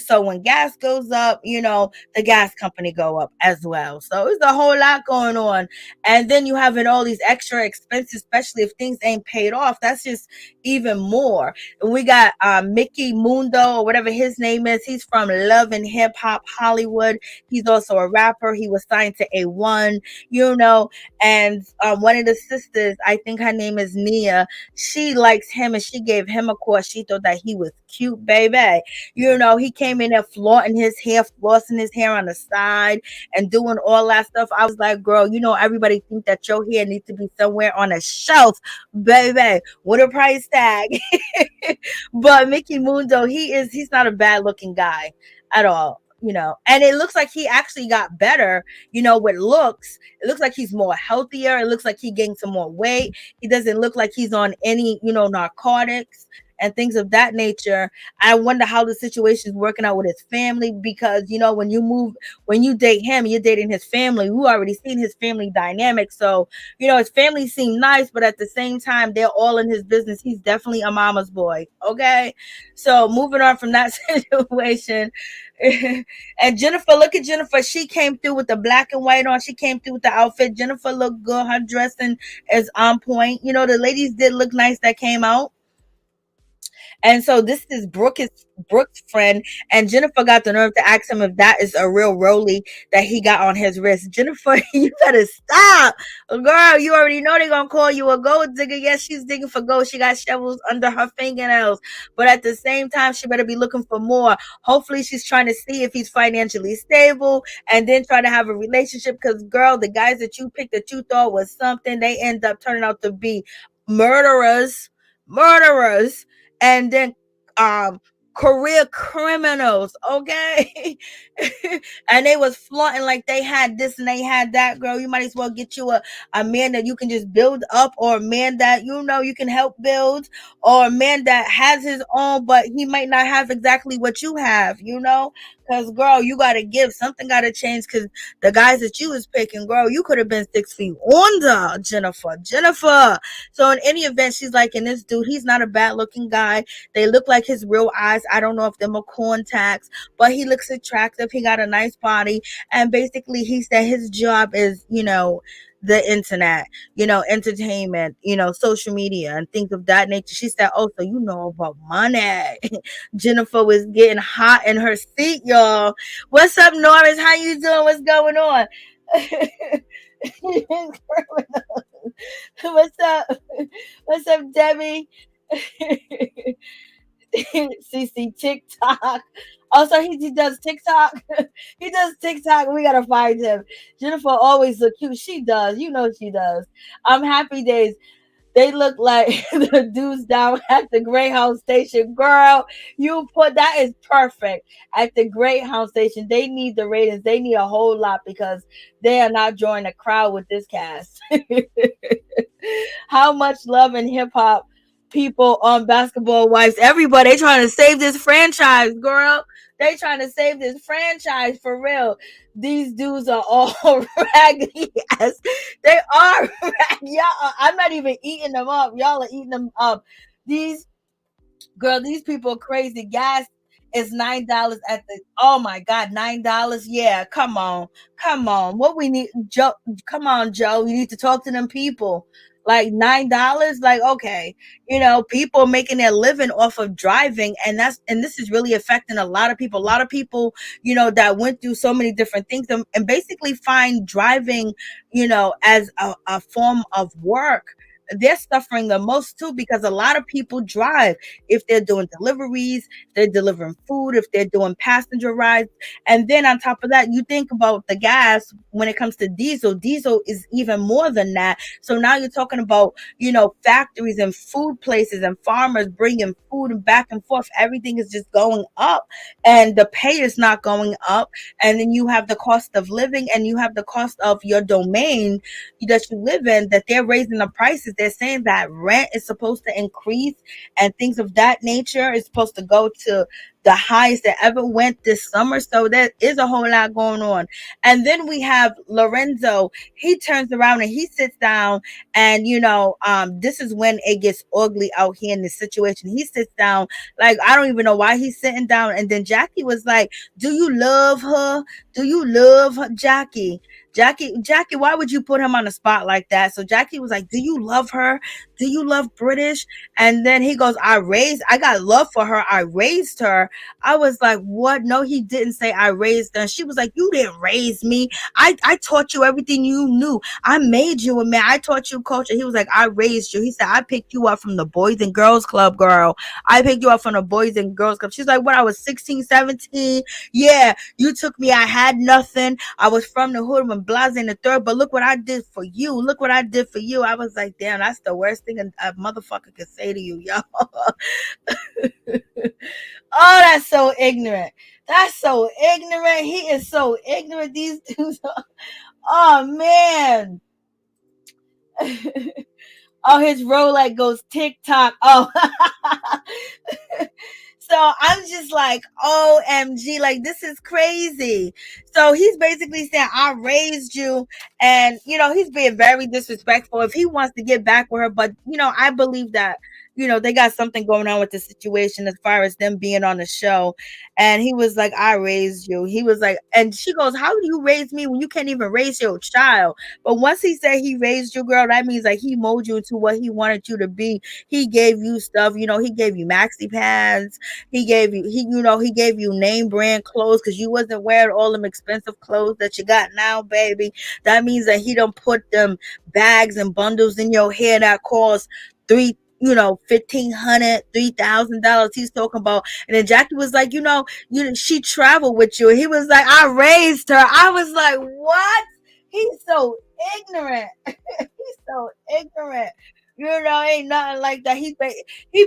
So when gas goes up, the gas company go up as well. So there's a whole lot going on. And then you having all these extra expenses, especially if things ain't paid off. That's just even more. And we got Mickey Mundo or whatever his name is. He's from Love and Hip Hop Hollywood. He's also a rapper. He was signed to A1, and one of the sisters, I think her name is Nia, she likes him and she gave him a call. She thought that he was cute, baby. He came in there flaunting his hair, flossing his hair on the side and doing all that stuff. I was like, girl, everybody think that your hair needs to be somewhere on a shelf, baby, with a price tag. But Mickey Mundo, he's not a bad looking guy at all. And it looks like he actually got better, with looks. It looks like he's more healthier. It looks like he gained some more weight. He doesn't look like he's on any, narcotics and things of that nature. I wonder how the situation is working out with his family, because when you date him, you're dating his family. We already seen his family dynamic. So his family seem nice, but at the same time, they're all in his business. He's definitely a mama's boy. Okay, so moving on from that situation. And Jennifer, look at Jennifer. She came through with the black and white on. She came through with the outfit. Jennifer looked good. Her dressing is on point. The ladies did look nice that came out. And so this is Brooke's friend, and Jennifer got the nerve to ask him if that is a real rollie that he got on his wrist. Jennifer, you better stop. Girl, you already know they're going to call you a gold digger. Yes, she's digging for gold. She got shovels under her fingernails. But at the same time, she better be looking for more. Hopefully, she's trying to see if he's financially stable and then try to have a relationship, because, girl, the guys that you picked that you thought was something, they end up turning out to be murderers. And then career criminals, okay? And they was flaunting like they had this and they had that. Girl, you might as well get you a man that you can just build up, or a man that you can help build, or a man that has his own, but he might not have exactly what you have, because, girl, you got to give. Something got to change, because the guys that you was picking, girl, you could have been 6 feet under, Jennifer. So in any event, she's like, and this dude, he's not a bad looking guy. They look like his real eyes. I don't know if them are contacts, but he looks attractive. He got a nice body. And basically, he said his job is, the internet, entertainment, social media and things of that nature. She said, oh, so about money. Jennifer was getting hot in her seat, y'all. What's up, Norris? How you doing? What's going on? What's up, Debbie? CC TikTok. Also, he does TikTok. He does TikTok. We gotta find him. Jennifer always look cute. She does. She does. Happy Days. They look like the dudes down at the Greyhound station. Girl, that is perfect. At the Greyhound station, they need the ratings. They need a whole lot, because they are not drawing a crowd with this cast. How much love in hip hop people on Basketball Wives? Everybody trying to save this franchise, girl. They trying to save this franchise for real. These dudes are all raggedy as they are. Y'all, I'm not even eating them up. Y'all are eating them up. These people are crazy. Gas is $9 at the. Oh my God, $9. Yeah, come on. What we need, Joe? Come on, Joe. You need to talk to them people. Like $9, like, okay, people making their living off of driving, and this is really affecting a lot of people. A lot of people, that went through so many different things and basically find driving, as a form of work. They're suffering the most too, because a lot of people drive if they're doing deliveries, they're delivering food, if they're doing passenger rides. And then on top of that, you think about the gas when it comes to diesel. Diesel is even more than that. So now you're talking about, factories and food places and farmers bringing food and back and forth. Everything is just going up, and the pay is not going up. And then you have the cost of living, and you have the cost of your domain that you live in, that they're raising the prices. They're saying that rent is supposed to increase and things of that nature is supposed to go to the highest that ever went this summer. So there is a whole lot going on. And then we have Lorenzo. He turns around and he sits down, and this is when it gets ugly out here in this situation. He sits down, like, I don't even know why he's sitting down. And then Jackie was like, do you love her? Do you love her? Jackie, why would you put him on the spot like that? So Jackie was like, do you love her? Do you love British? And then he goes, I got love for her. I raised her. I was like, what? No, he didn't say I raised her. And she was like, you didn't raise me. I taught you everything you knew. I made you a man. I taught you culture. He was like, I raised you. He said, I picked you up from the Boys and Girls Club, girl. I picked you up from the Boys and Girls Club. She's like, what? I was 16, 17. Yeah, you took me. I had nothing. I was from the hood when Blase in the third, but look what I did for you. Look what I did for you. I was like, damn, that's the worst thing a motherfucker could say to you, yo. Oh, that's so ignorant. That's so ignorant. He is so ignorant. These dudes. Oh man. Oh, his Rolex goes tick tock. Oh. So I'm just like, OMG, like, this is crazy. So he's basically saying, I raised you. And, he's being very disrespectful if he wants to get back with her. But, I believe that, they got something going on with the situation as far as them being on the show. And he was like, I raised you. He was like, and she goes, how do you raise me when you can't even raise your child? But once he said he raised you, girl, that means like he molded you into what he wanted you to be. He gave you stuff, he gave you maxi pads. He gave you name brand clothes because you wasn't wearing all them expensive clothes that you got now, baby. That means that he don't put them bags and bundles in your hair that cost $1,500, $3,000. He's talking about. And then Jackie was like, she traveled with you. He was like, I raised her. I was like, what? He's so ignorant. He's so ignorant. Ain't nothing like that. He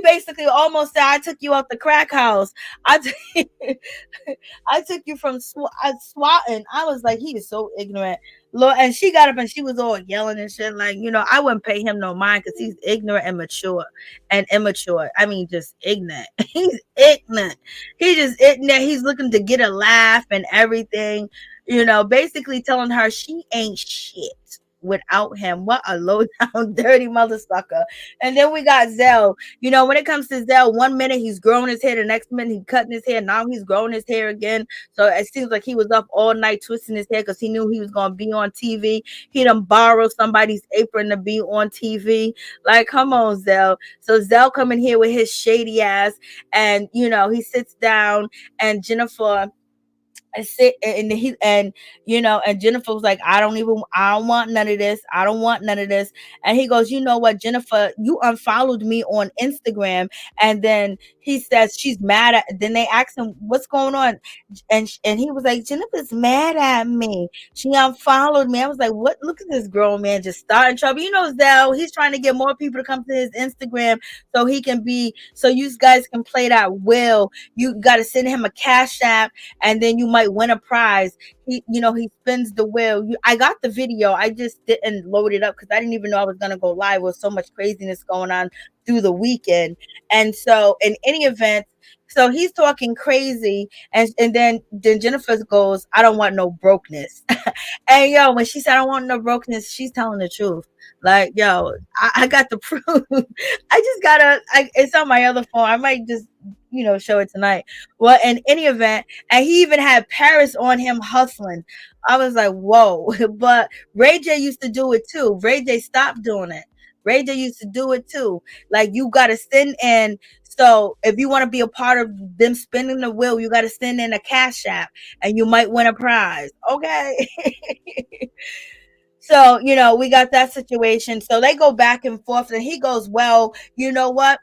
basically almost said, I took you out the crack house. I took you from swatting. I was like, he is so ignorant. Lord, and she got up and she was all yelling and shit. Like, I wouldn't pay him no mind because he's ignorant and mature and immature. I mean, just ignorant. He's ignorant. He's just ignorant. He's looking to get a laugh and everything. Basically telling her she ain't shit without him. What a low down dirty mother sucker. And then we got Zell. When it comes to Zell, 1 minute he's growing his hair, the next minute he's cutting his hair, now he's growing his hair again. So it seems like he was up all night twisting his hair because he knew he was going to be on TV. He done borrowed somebody's apron to be on TV. Like, come on, Zell. So Zell coming here with his shady ass, and he sits down, and Jennifer and Jennifer was like, I don't want none of this. I don't want none of this. And he goes, you know what, Jennifer, you unfollowed me on Instagram. And then he says she's mad at. Then they asked him what's going on, and he was like, Jennifer's mad at me. She unfollowed me. I was like, what? Look at this grown man just starting trouble. Zell, he's trying to get more people to come to his Instagram so you guys can play that will. You got to send him a Cash App, and then you might win a prize. He spins the wheel. I got the video. I just didn't load it up because I didn't even know I was gonna go live with so much craziness going on through the weekend. And so, in any event, so he's talking crazy, and then Jennifer goes, I don't want no brokenness. And when she said I don't want no brokenness, she's telling the truth. Like, I got the proof. It's on my other phone. I might just show it tonight. Well, in any event, and he even had Paris on him hustling. I was like, whoa. But Ray J used to do it too. Ray J stopped doing it. Ray J used to do it too. Like, you got to send in. So if you want to be a part of them spinning the wheel, you got to send in a Cash App, and you might win a prize. Okay. So, we got that situation. So they go back and forth, and he goes, well, you know what?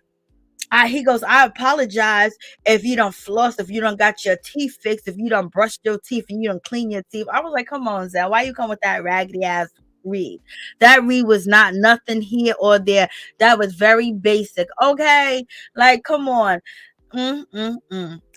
He goes, I apologize if you don't floss, if you don't got your teeth fixed, if you don't brush your teeth and you don't clean your teeth. I was like, come on, Zell, why you come with that raggedy ass read? That read was not nothing here or there. That was very basic. Okay. Like, come on.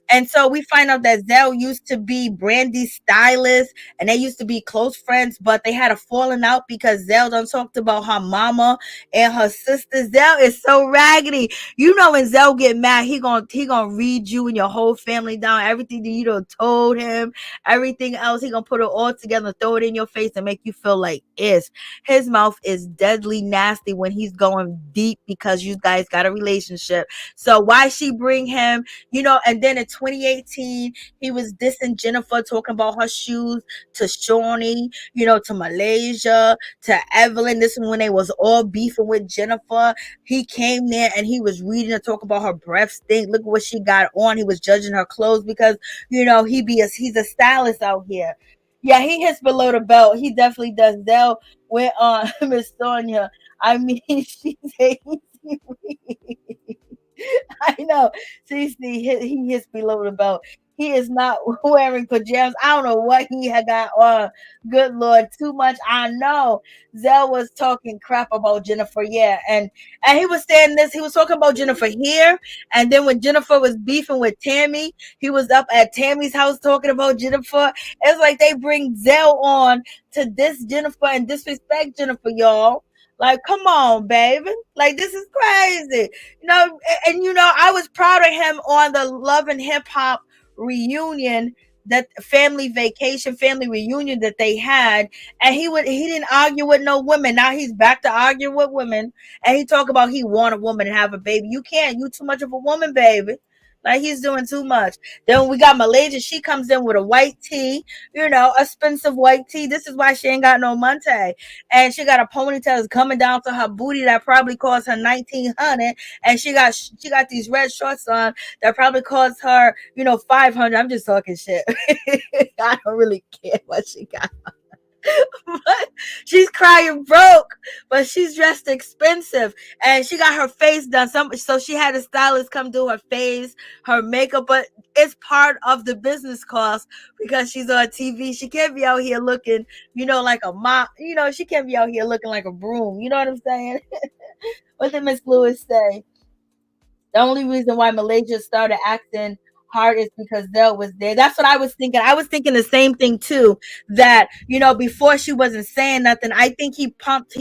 And so we find out that Zell used to be Brandy's stylist and they used to be close friends, but they had a falling out because Zell done talked about her mama and her sister. Zell is so raggedy. You know, when Zell get mad, he gonna read you and your whole family down, everything that you done told him, everything else. He gonna put it all together, throw it in your face, and make you feel like is. His mouth is deadly nasty when he's going deep because you guys got a relationship. So why she bring him? And then in 2018, he was dissing Jennifer, talking about her shoes to Shaunie, to Malaysia, to Evelyn. This is when they was all beefing with Jennifer. He came there and he was reading and talking about her breath stink. Look at what she got on. He was judging her clothes because, he's a stylist out here. Yeah, he hits below the belt. He definitely does. Dell went on Miss Sonia. I mean, she's I know. See, he hits below the belt. He is not wearing pajamas. I don't know what he had got on. Good Lord, too much. I know. Zell was talking crap about Jennifer, yeah, and he was saying this. He was talking about Jennifer here, and then when Jennifer was beefing with Tammy, he was up at Tammy's house talking about Jennifer. It's like they bring Zell on to diss Jennifer and disrespect Jennifer, y'all. Like, come on, baby. Like, this is crazy. I was proud of him on the Love and Hip Hop reunion, that family reunion that they had, and he didn't argue with no women. Now he's back to arguing with women, and he talk about he want a woman to have a baby. You can't. You too much of a woman, baby. Like, he's doing too much. Then we got Malaysia. She comes in with a white tee, expensive white tee. This is why she ain't got no money. And she got a ponytail that's coming down to her booty that probably cost her 1,900. And she got these red shorts on that probably cost her, 500. I'm just talking shit. I don't really care what she got. But she's crying broke, but she's dressed expensive, and she got her face done. So she had a stylist come do her face, her makeup, but it's part of the business cost because she's on TV. She can't be out here looking, like a mop. She can't be out here looking like a broom. You know what I'm saying? What did Miss Lewis say? The only reason why Malaysia started acting hard is because Zell was there. That's what I was thinking. I was thinking the same thing too. That before she wasn't saying nothing. I think he pumped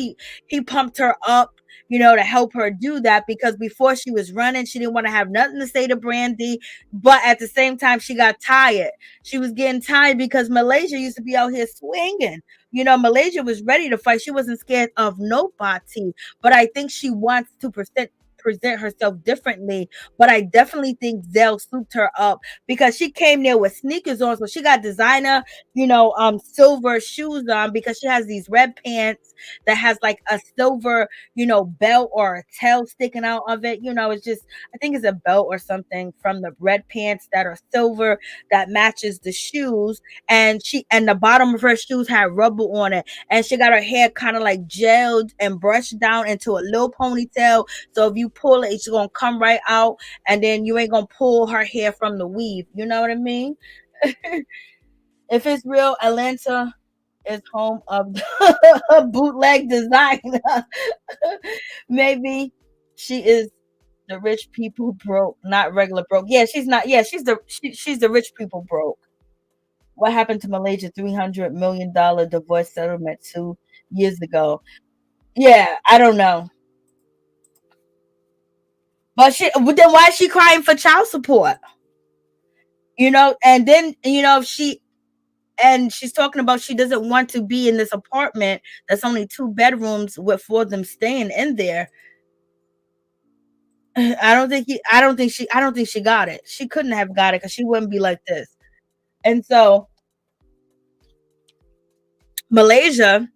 her up, to help her do that, because before she was running, she didn't want to have nothing to say to Brandi. But at the same time, she got tired. She was getting tired because Malaysia used to be out here swinging. Malaysia was ready to fight. She wasn't scared of nobody. But I think she wants to present herself differently. But I definitely think Zell souped her up because she came there with sneakers on. So she got designer, silver shoes on because she has these red pants that has like a silver, belt or a tail sticking out of it. It's just, I think it's a belt or something from the red pants that are silver that matches the shoes. And the bottom of her shoes had rubber on it. And she got her hair kind of like gelled and brushed down into a little ponytail. So if you pull it, it's gonna come right out, and then you ain't gonna pull her hair from the weave. You know what I mean? If it's real, Atlanta is home of the bootleg design. Maybe she is the rich people broke, not regular broke. Yeah, she's not. Yeah, she's the rich people broke. What happened to Malaysia $300 million divorce settlement 2 years ago? Yeah, I don't know. But then why is she crying for child support? And then she's talking about she doesn't want to be in this apartment that's only 2 bedrooms with 4 of them staying in there. I don't think she got it. She couldn't have got it because she wouldn't be like this. And so Malaysia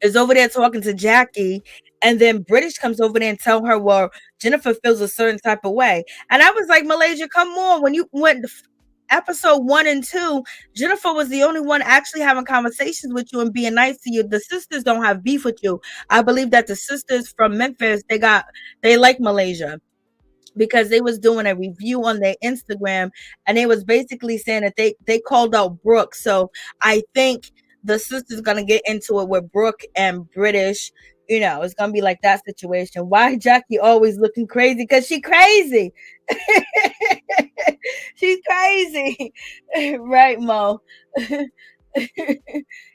is over there talking to Jackie, and then British comes over there and tell her, well, Jennifer feels a certain type of way. And I was like, Malaysia, come on. When you went episode 1 and 2, Jennifer was the only one actually having conversations with you and being nice to you. The sisters don't have beef with you. I believe that the sisters from Memphis, they like Malaysia, because they was doing a review on their Instagram, and they was basically saying that they called out Brooke. So I think the sister's gonna get into it with Brooke and British, It's gonna be like that situation. Why Jackie always looking crazy? Because she crazy. She's crazy. Right, Mo.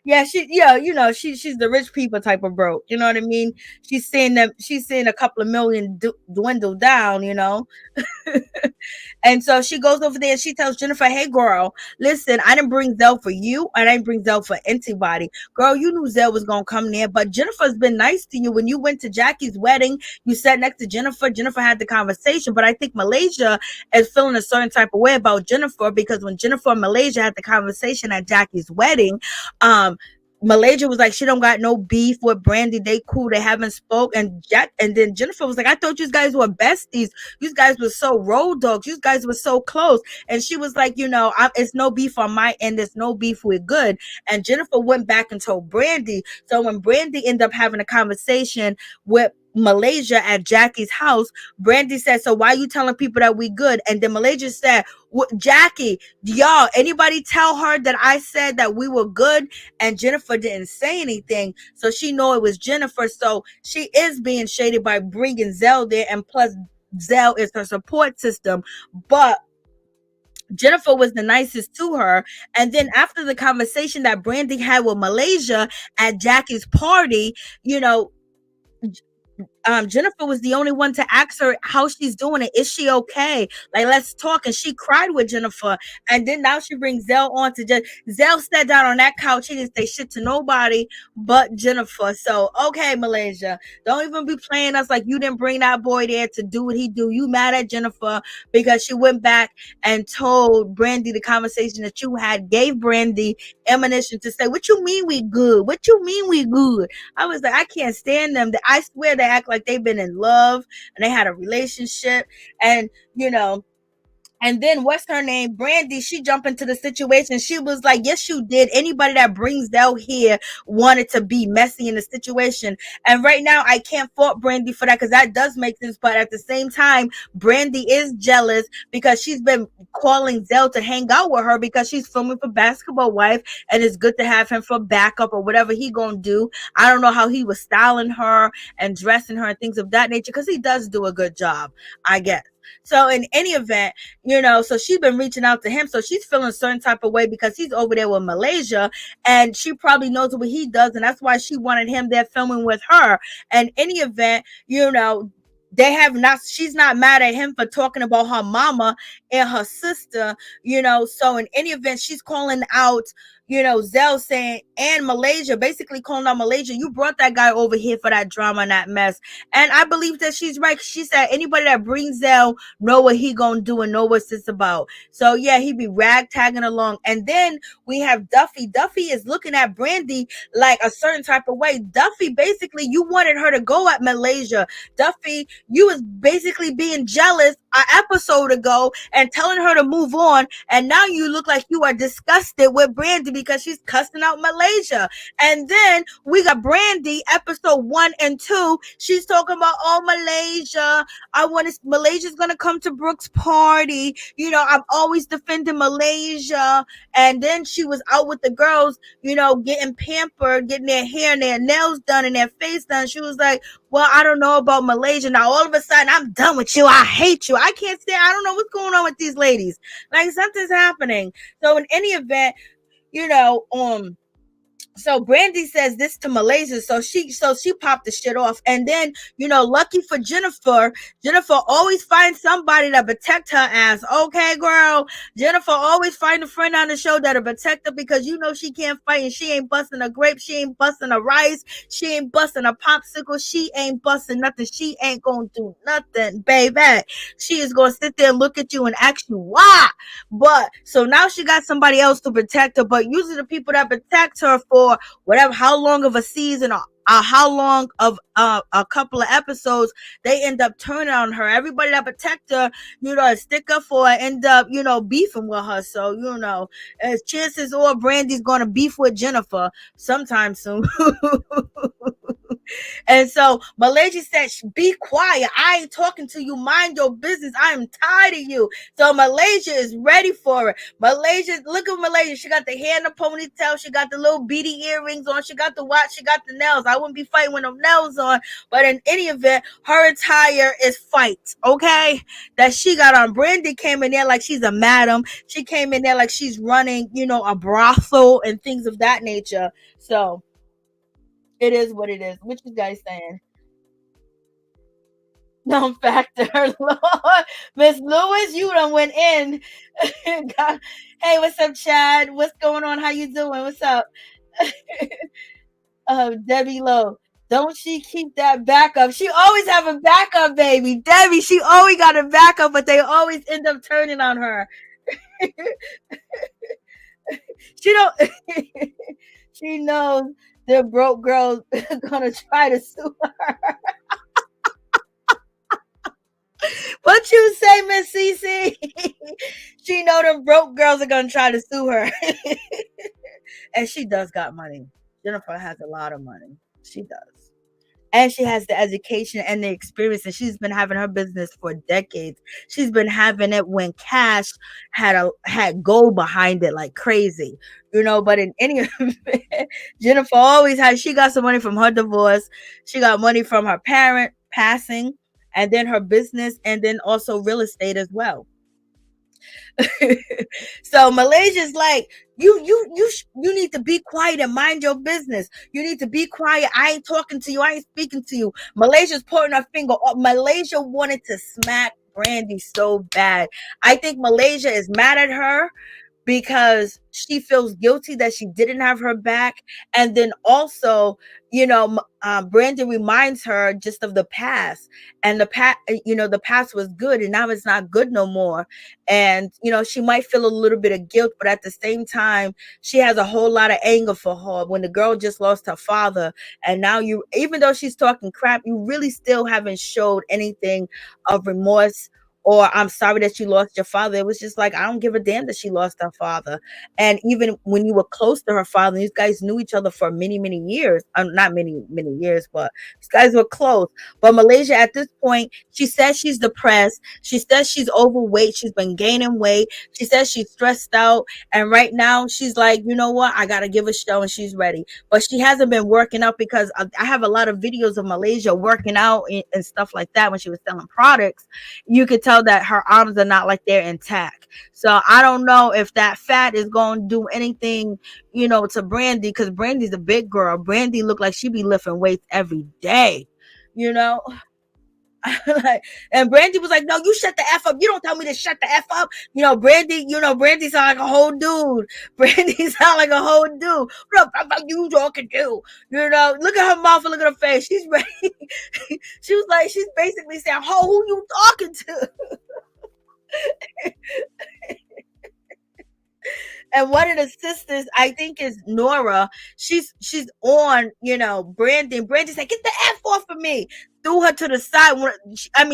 Yeah, she's the rich people type of broke. You know what I mean? She's seeing a couple of million dwindle down. And so she goes over there and she tells Jennifer, hey girl, listen, I didn't bring Zell for you and I didn't bring Zell for anybody. Girl, you knew Zell was gonna come there, but Jennifer's been nice to you. When you went to Jackie's wedding, you sat next to Jennifer. Jennifer had the conversation, but I think Malaysia is feeling a certain type of way about Jennifer, because when Jennifer and Malaysia had the conversation at Jackie's wedding, Malaysia was like, she don't got no beef with Brandi. They cool. They haven't spoke. And then Jennifer was like, I thought you guys were besties. You guys were so road dogs. You guys were so close. And she was like, it's no beef on my end. There's no beef. We're good. And Jennifer went back and told Brandi. So when Brandi ended up having a conversation with Malaysia at Jackie's house, Brandi said, so why you telling people that we good? And then Malaysia said, Jackie, y'all, anybody tell her that I said that we were good? And Jennifer didn't say anything, so she know it was Jennifer. So she is being shaded by bringing Zell there, and plus Zell is her support system. But Jennifer was the nicest to her. And then after the conversation that Brandi had with Malaysia at Jackie's party, Jennifer was the only one to ask her how she's doing and is she okay? Like, let's talk. And she cried with Jennifer. And then now she brings Zell on to just Zell sat down on that couch. He didn't say shit to nobody but Jennifer. So okay, Malaysia, don't even be playing us like you didn't bring that boy there to do what he do. You mad at Jennifer because she went back and told Brandi the conversation that you had, gave Brandi ammunition to say, what you mean we good? What you mean we good? I was like, I can't stand them. I swear they act like they've been in love and they had a relationship. And and then what's her name? Brandi, she jumped into the situation. She was like, yes, you did. Anybody that brings Zell here wanted to be messy in the situation. And right now, I can't fault Brandi for that, because that does make sense. But at the same time, Brandi is jealous because she's been calling Zell to hang out with her because she's filming for Basketball Wife, and it's good to have him for backup or whatever he gonna do. I don't know how he was styling her and dressing her and things of that nature, because he does do a good job, I guess. So in any event, so she's been reaching out to him. So she's feeling a certain type of way because he's over there with Malaysia, and she probably knows what he does. And that's why she wanted him there filming with her. And any event, she's not mad at him for talking about her mama and her sister, so in any event, she's calling out, Zell, saying, and Malaysia, basically calling out Malaysia, you brought that guy over here for that drama and that mess. And I believe that she's right. She said anybody that brings Zell know what he gonna do and know what it's about. So yeah, he be ragtagging along. And then we have Duffey. Duffey is looking at Brandi like a certain type of way. Duffey, basically, you wanted her to go at Malaysia. Duffey, you was basically being jealous an episode ago and telling her to move on, and now you look like you are disgusted with Brandi because she's cussing out Malaysia. And then we got Brandi, episode 1 and 2. She's talking about, oh, Malaysia, Malaysia's gonna come to Brooke's party. I'm always defending Malaysia. And then she was out with the girls, getting pampered, getting their hair and their nails done and their face done. She was like, well, I don't know about Malaysia. Now, all of a sudden, I'm done with you. I hate you. I can't stand. I don't know what's going on with these ladies. Like, something's happening. So in any event, so Brandi says this to Malaysia, so she popped the shit off. And then, lucky for Jennifer always finds somebody to protect her ass. Okay, girl, Jennifer always find a friend on the show that'll protect her, because she can't fight, and she ain't busting a grape, she ain't busting a rice, she ain't busting a popsicle, she ain't busting nothing, she ain't gonna do nothing, baby. She is gonna sit there and look at you and ask you why. But so now she got somebody else to protect her, but usually the people that protect her for whatever, how long of a season or how long of a couple of episodes, they end up turning on her. Everybody that protect her, stick up for her, end up, beefing with her. So, as chances are Brandi's going to beef with Jennifer sometime soon. And so Malaysia said, be quiet. I ain't talking to you. Mind your business. I am tired of you. So Malaysia is ready for it. Malaysia, look at Malaysia. She got the hair in the ponytail. She got the little beady earrings on. She got the watch. She got the nails. I wouldn't be fighting with no nails on. But in any event, her attire is fight. Okay? That she got on. Brandi came in there like she's a madam. She came in there like she's running, a brothel and things of that nature. So it is what it is. What you guys saying? No factor, Lord. Miss Lewis, you done went in. Hey, what's up, Chad? What's going on? How you doing? What's up? Debbie Lowe. Don't she keep that backup? She always have a backup, baby. Debbie, she always got a backup, but they always end up turning on her. She don't. She knows the broke girls gonna try to sue her. What you say, Miss Cece? She know them broke girls are gonna try to sue her. And she does got money. Jennifer has a lot of money. She does. And she has the education and the experience, and she's been having her business for decades. She's been having it when cash had gold behind it like crazy, But in any event, Jennifer always has. She got some money from her divorce. She got money from her parent passing, and then her business, and then also real estate as well. So Malaysia's like, you need to be quiet and mind your business. You need to be quiet. I ain't talking to you. I ain't speaking to you. Malaysia's pointing her finger. Malaysia wanted to smack Brandi so bad. I think Malaysia is mad at her because she feels guilty that she didn't have her back. And then also, Brandi reminds her just of the past, and the past was good and now it's not good no more. And, she might feel a little bit of guilt, but at the same time, she has a whole lot of anger for her when the girl just lost her father. And now even though she's talking crap, you really still haven't showed anything of remorse or I'm sorry that you lost your father. It was just like, I don't give a damn that she lost her father. And even when you were close to her father, these guys knew each other for many, many years. Not many, many years, but these guys were close. But Malaysia, at this point, she says she's depressed. She says she's overweight. She's been gaining weight. She says she's stressed out. And right now, she's like, you know what? I got to give a show, and she's ready. But she hasn't been working out because I have a lot of videos of Malaysia working out and stuff like that when she was selling products. You could tell that her arms are not like they're intact. So I don't know if that fat is going to do anything, to Brandi, because Brandi's a big girl. Brandi look like she be lifting weights every day, And Brandi was like, no, you shut the F up. You don't tell me to shut the F up. Brandi sound like a whole dude. Brandi sound like a whole dude. What you talking to? Look at her mouth and look at her face. She's ready. She was like, she's basically saying, who you talking to? And one of the sisters, I think, is Nora. She's on, Brandi. And Brandi said, get the F off of me. Threw her to the side.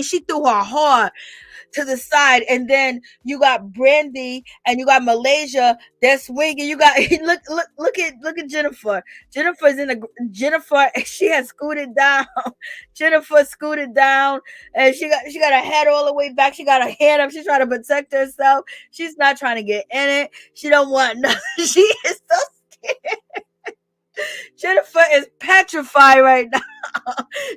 She threw her hard to the side. And then you got Brandi and you got Malaysia. They're swinging. You got look at Jennifer. Jennifer. She has scooted down. Jennifer scooted down, and she got her head all the way back. She got her hand up. She's trying to protect herself. She's not trying to get in it. She don't want nothing. She is so scared. Jennifer is petrified right now.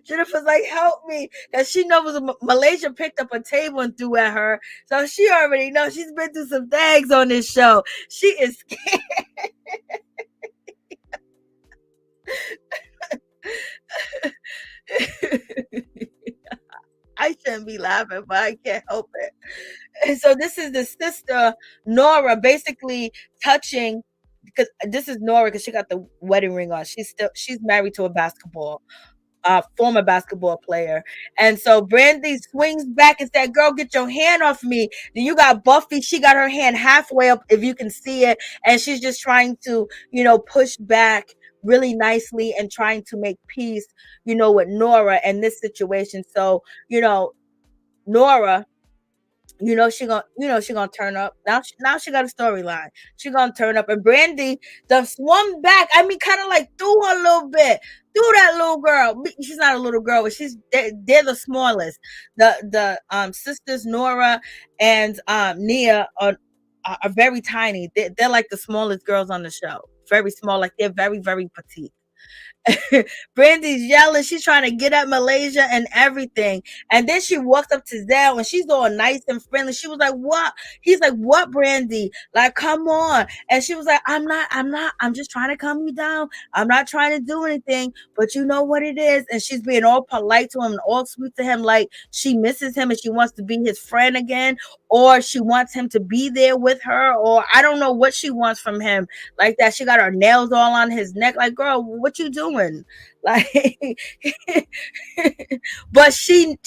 Jennifer's like, help me. Because she knows Malaysia picked up a table and threw at her. So she already knows she's been through some things on this show. She is scared. I shouldn't be laughing, but I can't help it. And so this is the sister, Nora, basically touching, because this is Nora because she got the wedding ring on. She's married to a former basketball player. And so Brandi swings back and said, girl, get your hand off me. Then you got Buffy. She got her hand halfway up, if you can see it. And she's just trying to, push back really nicely and trying to make peace, with Nora and this situation. So, Nora, she gonna turn up. Now she got a storyline. She gonna turn up, and Brandi done swung back. Kind of like threw her a little bit, Do that, little girl. She's not a little girl, but they're the smallest. The sisters Nora and Nia are very tiny. They're like the smallest girls on the show. Very small, like they're very, very petite. Brandi's yelling. She's trying to get at Malaysia and everything. And then she walks up to Zell and she's all nice and friendly. She was like, "What?" He's like, "What, Brandi? Like, come on." And she was like, I'm just trying to calm you down. I'm not trying to do anything, but you know what it is." And she's being all polite to him and all sweet to him, like she misses him and she wants to be his friend again, or she wants him to be there with her, or I don't know what she wants from him like that. She got her nails all on his neck. Like, girl, what you doing? Like, but she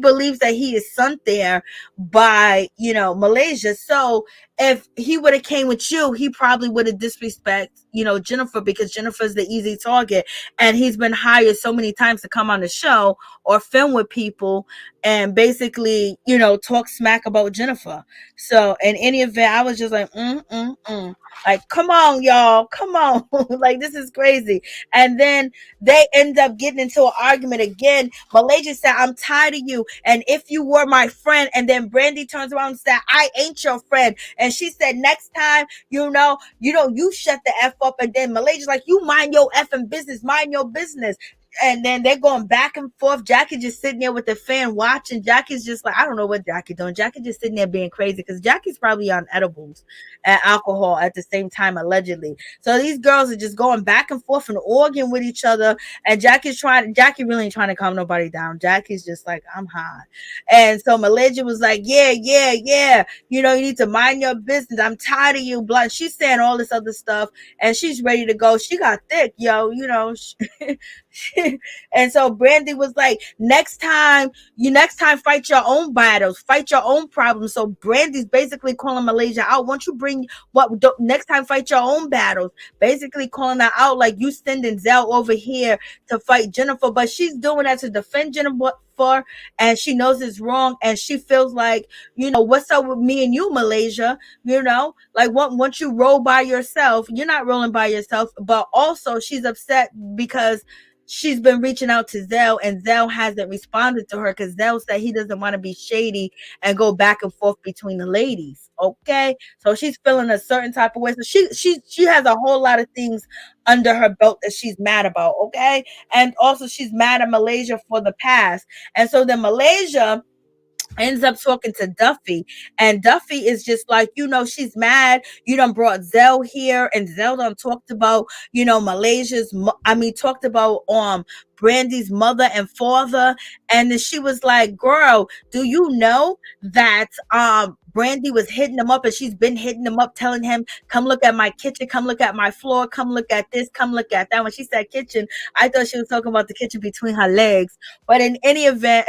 believes that he is sent there by Malaysia. So if he would have came with you, he probably would have disrespect Jennifer, because Jennifer's the easy target, and he's been hired so many times to come on the show or film with people and basically talk smack about Jennifer. So in any event, I was just like, like, come on, y'all, come on. Like, this is crazy. And then they end up getting into an argument again. Malaysia said, "I'm tired of you, and if you were my friend." And then Brandi turns around and said, "I ain't your friend." And she said, "Next time, you shut the F up." And then Malaysia's like, "You mind your effing business, mind your business." And then they're going back and forth. Jackie just sitting there with the fan watching. Jackie's just like, I don't know what Jackie doing. Jackie just sitting there being crazy, because Jackie's probably on edibles and alcohol at the same time, allegedly. So these girls are just going back and forth and arguing with each other. And Jackie really ain't trying to calm nobody down. Jackie's just like, I'm high. And so Malaysia was like, yeah. You need to mind your business. I'm tired of you. Blunt. She's saying all this other stuff and she's ready to go. She got thick, yo. And so Brandi was like, next time, fight your own battles, fight your own problems. So Brandi's basically calling Malaysia out. Once you bring next time, fight your own battles, basically calling her out, like, you sending Zell over here to fight Jennifer, but she's doing that to defend Jennifer, and she knows it's wrong, and she feels like, what's up with me and you, Malaysia? Like, once you roll by yourself, you're not rolling by yourself. But also she's upset because she's been reaching out to Zell, and Zell hasn't responded to her, because Zell said he doesn't want to be shady and go back and forth between the ladies. Okay, so she's feeling a certain type of way. So she has a whole lot of things under her belt that she's mad about. Okay, and also she's mad at Malaysia for the past. And so then Malaysia ends up talking to Duffey, and Duffey is just like, she's mad. You done brought Zell here, and Zell done talked about, talked about Brandi's mother and father. And then she was like, girl, do you know that Brandi was hitting him up, and she's been hitting him up, telling him, come look at my kitchen, come look at my floor, come look at this, come look at that. When she said kitchen, I thought she was talking about the kitchen between her legs. But in any event,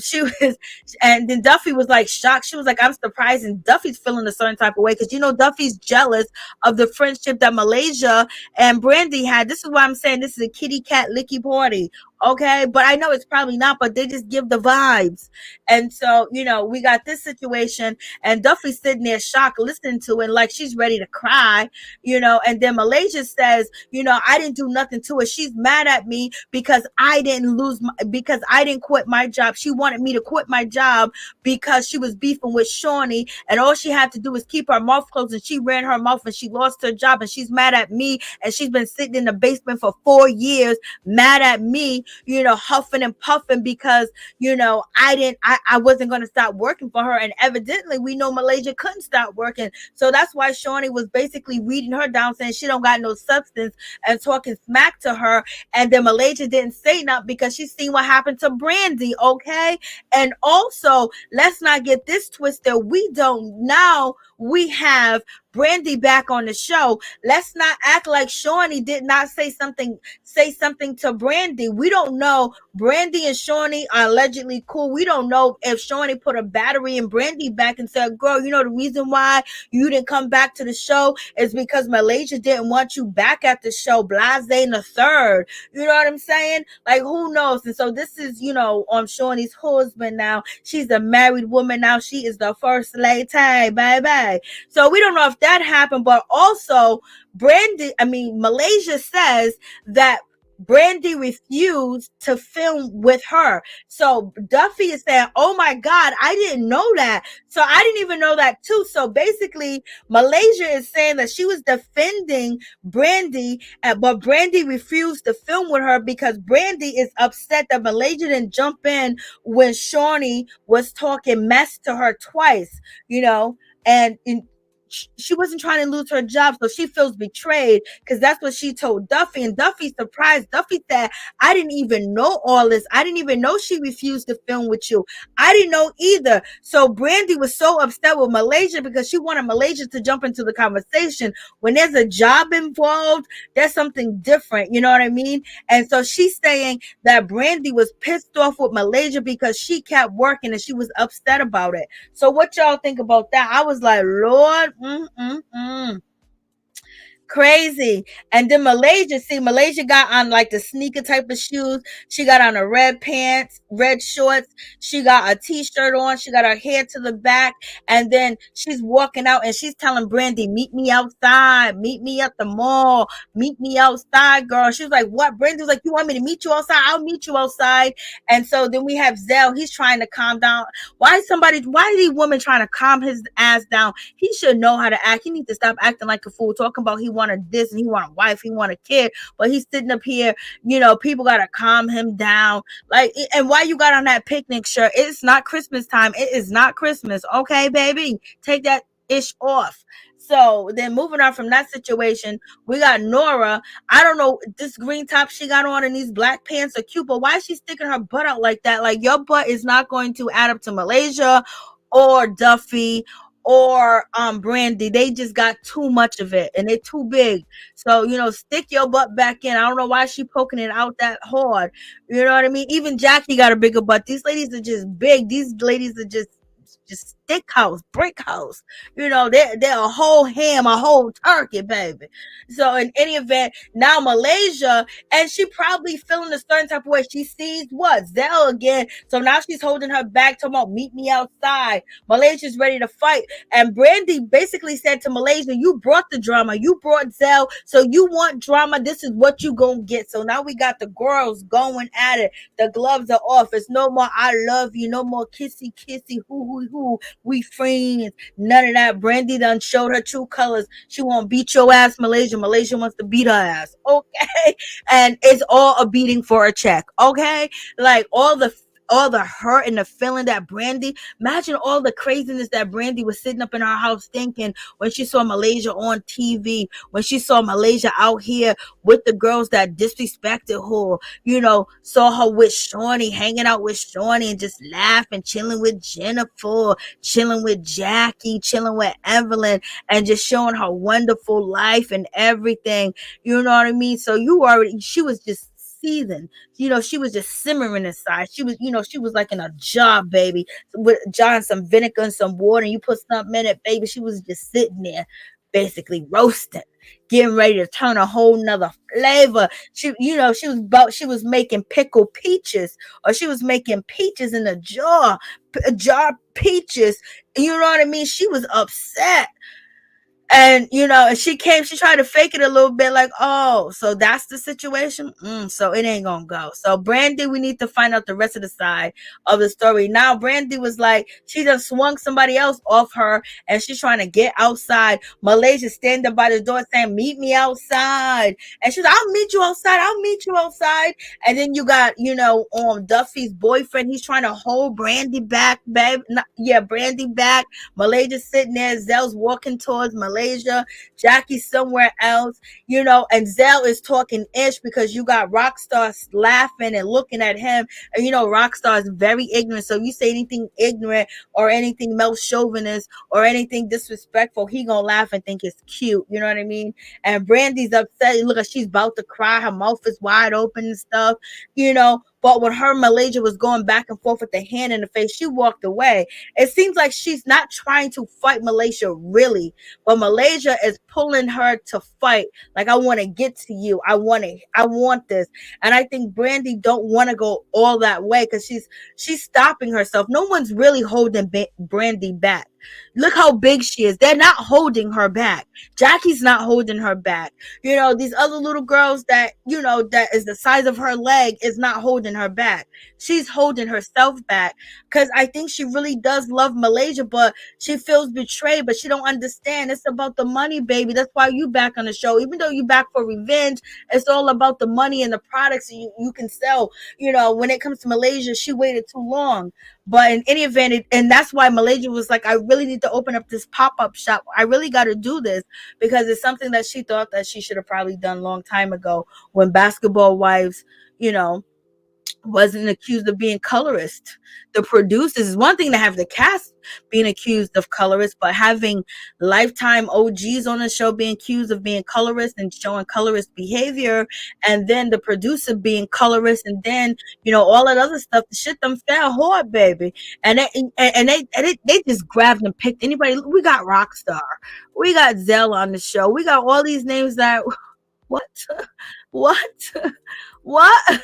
she was, and then Duffey was like shocked. She was like, I'm surprised. And Duffey's feeling a certain type of way, because Duffey's jealous of the friendship that Malaysia and Brandi had. This is why I'm saying this is a kitty cat licky party. Okay, but I know it's probably not, but they just give the vibes. And so, we got this situation, and Duffey's sitting there shocked, listening to it, like she's ready to cry, and then Malaysia says, I didn't do nothing to her. She's mad at me because I didn't quit my job. She wanted me to quit my job because she was beefing with Shaunie, and all she had to do was keep her mouth closed, and she ran her mouth and she lost her job, and she's mad at me, and she's been sitting in the basement for 4 years, mad at me, huffing and puffing because, I wasn't going to stop working for her. And evidently we know Malaysia couldn't stop working. So that's why Shaunie was basically reading her down, saying she don't got no substance, and talking smack to her. And then Malaysia didn't say nothing because she seen what happened to Brandi. Okay. And also, let's not get this twisted. We have Brandi back on the show. Let's not act like Shaunie did not say something to Brandi. We don't know. Brandi and Shaunie are allegedly cool. We don't know if Shaunie put a battery in Brandi back and said, girl, the reason why you didn't come back to the show is because Malaysia didn't want you back at the show. Blase the third. You know what I'm saying? Like, who knows? And so this is, Shaunie's husband now. She's a married woman now. She is the first lady, baby. So we don't know if that happened, but also Malaysia says that Brandi refused to film with her. So Duffey is saying, oh my God, I didn't know that. So I didn't even know that too. So basically, Malaysia is saying that she was defending Brandi, but Brandi refused to film with her because Brandi is upset that Malaysia didn't jump in when Shaunie was talking mess to her twice, and she wasn't trying to lose her job, so she feels betrayed because that's what she told Duffey. And Duffey's surprised. Duffey said, I didn't even know all this. I didn't even know she refused to film with you. I didn't know either. So Brandi was so upset with Malaysia because she wanted Malaysia to jump into the conversation. When there's a job involved, there's something different. You know what I mean? And so she's saying that Brandi was pissed off with Malaysia because she kept working and she was upset about it. So what y'all think about that? I was like, Lord, crazy. And then Malaysia got on like the sneaker type of shoes. She got on a red pants, red shorts. She got a t-shirt on. She got her hair to the back. And then she's walking out and she's telling Brandi, meet me outside, meet me at the mall, meet me outside, girl. She was like, what? Brandi was like, you want me to meet you outside? I'll meet you outside. And so then we have Zell. He's trying to calm down. Why are these women trying to calm his ass down? He should know how to act. He needs to stop acting like a fool, talking about he wanted this and he wanted a wife, he wanted a kid, but he's sitting up here, people gotta calm him down. Like, and why you got on that picnic shirt? It's not Christmas time. It is not Christmas. Okay, baby, take that ish off. So then moving on from that situation, we got Nora. I don't know, this green top she got on and these black pants are cute, but why is she sticking her butt out like that? Like, your butt is not going to add up to Malaysia or Duffey or Brandi. They just got too much of it and they're too big. So, stick your butt back in. I don't know why she poking it out that hard. You know what I mean? Even Jackie got a bigger butt. These ladies are just big. These ladies are just stick house, brick house. They're a whole ham, a whole turkey, baby. So in any event, now Malaysia, and she probably feeling a certain type of way. She sees what? Zell again. So now she's holding her back, talking about meet me outside. Malaysia's ready to fight. And Brandi basically said to Malaysia, you brought the drama. You brought Zell. So you want drama. This is what you gonna get. So now we got the girls going at it. The gloves are off. It's no more I love you. No more kissy, hoo, we friends. None of that. Brandi done showed her true colors. She won't beat your ass, Malaysia. Malaysia wants to beat her ass. Okay. And it's all a beating for a check. Okay. Like all the hurt and the feeling that Brandi, imagine all the craziness that Brandi was sitting up in her house thinking when she saw Malaysia on TV, when she saw Malaysia out here with the girls that disrespected her, saw her with Shaunie, hanging out with Shaunie and just laughing, chilling with Jennifer, chilling with Jackie, chilling with Evelyn, and just showing her wonderful life and everything. You know what I mean? So she was just seething. She was just simmering inside. She was like in a jar, baby, with jar and some vinegar and some water, and you put something in it, baby. She was just sitting there, basically roasting, getting ready to turn a whole nother flavor. She was making pickled peaches, or she was making peaches in a jar peaches. You know what I mean? She was upset. And she tried to fake it a little bit, like, oh, so that's the situation. So it ain't gonna go. So Brandi, we need to find out the rest of the side of the story. Now Brandi was like, she done swung somebody else off her and she's trying to get outside. Malaysia standing by the door saying, meet me outside. And she's like, I'll meet you outside. And then you got Duffey's boyfriend. He's trying to hold Brandi back, babe. Brandi back. Malaysia sitting there. Zell's walking towards Malaysia. Jackie's somewhere else, and Zell is talking ish because you got Rockstar laughing and looking at him. And Rockstar is very ignorant. So if you say anything ignorant or anything male chauvinist or anything disrespectful, he gonna laugh and think it's cute. You know what I mean? And Brandi's upset. Look, she's about to cry. Her mouth is wide open and stuff, But when her Malaysia was going back and forth with the hand in the face, she walked away. It seems like she's not trying to fight Malaysia really, but Malaysia is pulling her to fight. Like, I want to get to you. I want this. And I think Brandi don't want to go all that way because she's stopping herself. No one's really holding Brandi back. Look how big she is. They're not holding her back. Jackie's not holding her back. These other little girls that, that is the size of her leg is not holding her back. She's holding herself back because I think she really does love Malaysia, but she feels betrayed, but she don't understand. It's about the money, baby. That's why you back on the show. Even though you back for revenge, it's all about the money and the products you can sell. When it comes to Malaysia, she waited too long. But in any event, and that's why Malaysia was like, I really need to open up this pop-up shop. I really got to do this because it's something that she thought that she should have probably done a long time ago when Basketball Wives, you know, wasn't accused of being colorist. The producers is one thing to have the cast being accused of colorist, but having lifetime OGs on the show being accused of being colorist and showing colorist behavior, and then the producer being colorist, and then all that other stuff. The shit them fell hard, baby. And they just grabbed and picked anybody. We got Rockstar, we got Zell on the show, we got all these names that what what what.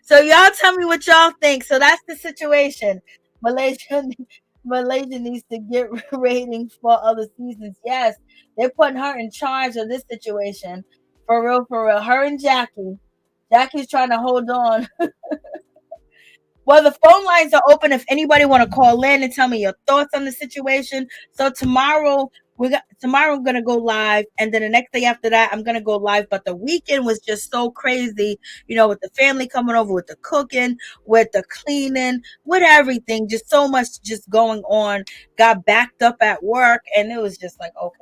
So y'all tell me what y'all think. So that's the situation. Malaysia Malaysia needs to get ratings for other seasons. Yes, they're putting her in charge of this situation. For real, for real. Her and Jackie. Jackie's trying to hold on. Well, the phone lines are open if anybody want to call in and tell me your thoughts on the situation. So tomorrow I'm gonna go live, and then the next day after that I'm gonna go live. But the weekend was just so crazy, with the family coming over, with the cooking, with the cleaning, with everything, just so much just going on. Got backed up at work, and it was just like, okay.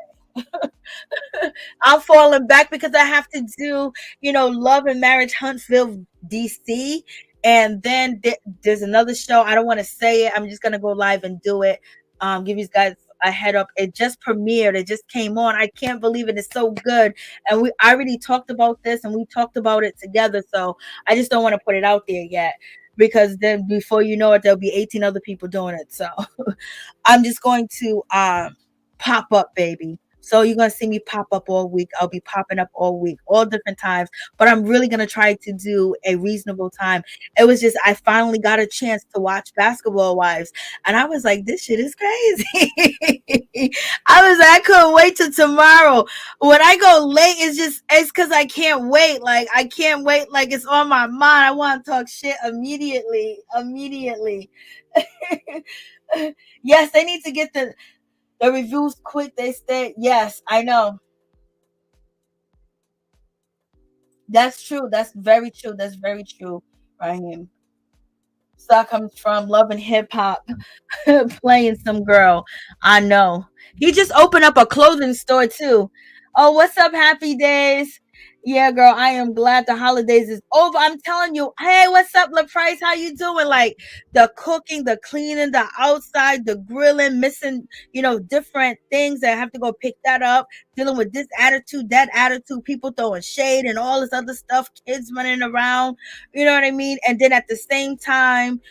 I'm falling back because I have to do, Love and Marriage Huntsville, DC. And then there's another show. I don't want to say it. I'm just going to go live and do it. Give you guys a head up. It just premiered. It just came on. I can't believe it. It's so good. And I already talked about this, and we talked about it together. So I just don't want to put it out there yet, because then before you know it, there'll be 18 other people doing it. So I'm just going to pop up, baby. So you're going to see me pop up all week. I'll be popping up all week, all different times. But I'm really going to try to do a reasonable time. It was just, I finally got a chance to watch Basketball Wives. And I was like, this shit is crazy. I was like, I couldn't wait till tomorrow. When I go late, it's because I can't wait. Like, I can't wait. Like, it's on my mind. I want to talk shit immediately. Yes, they need to get the reviews quick. They stay. Yes, I know. That's true. That's very true. That's very true, Raheem. So comes from Love and Hip Hop, playing some girl. I know. He just opened up a clothing store too. Oh, what's up, Happy Days? Yeah, girl, I am glad the holidays is over. I'm telling you. Hey, what's up, LaPrice? How you doing? Like the cooking, the cleaning, the outside, the grilling, missing, different things that I have to go pick that up. Dealing with this attitude, that attitude, people throwing shade and all this other stuff, kids running around. You know what I mean? And then at the same time,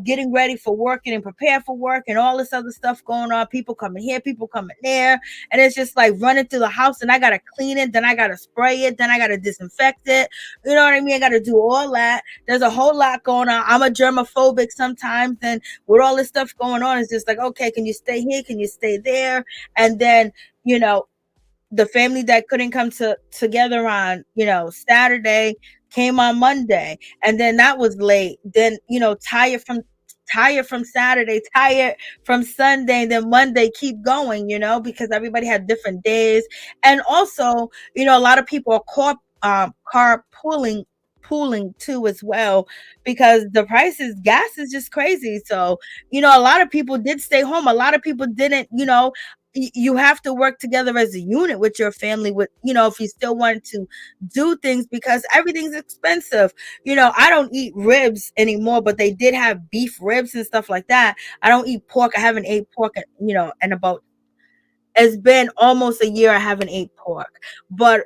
getting ready for working and prepare for work and all this other stuff going on. People coming here, people coming there. And it's just like running through the house, and I got to clean it. Then I got to spray it. Then I got to disinfect it. You know what I mean? I got to do all that. There's a whole lot going on. I'm a germophobic sometimes. And with all this stuff going on, it's just like, okay, can you stay here? Can you stay there? And then, the family that couldn't come together on, Saturday came on Monday, and then that was late. Then, tired from Saturday, tired from Sunday, then Monday, keep going, because everybody had different days. And also, a lot of people are carpooling pooling too as well, because the prices, gas is just crazy. So, a lot of people did stay home. A lot of people didn't, you have to work together as a unit with your family, with if you still want to do things, because everything's expensive. I don't eat ribs anymore, but they did have beef ribs and stuff like that. I don't eat pork. I haven't ate pork, and about, it's been almost a year I haven't ate pork. But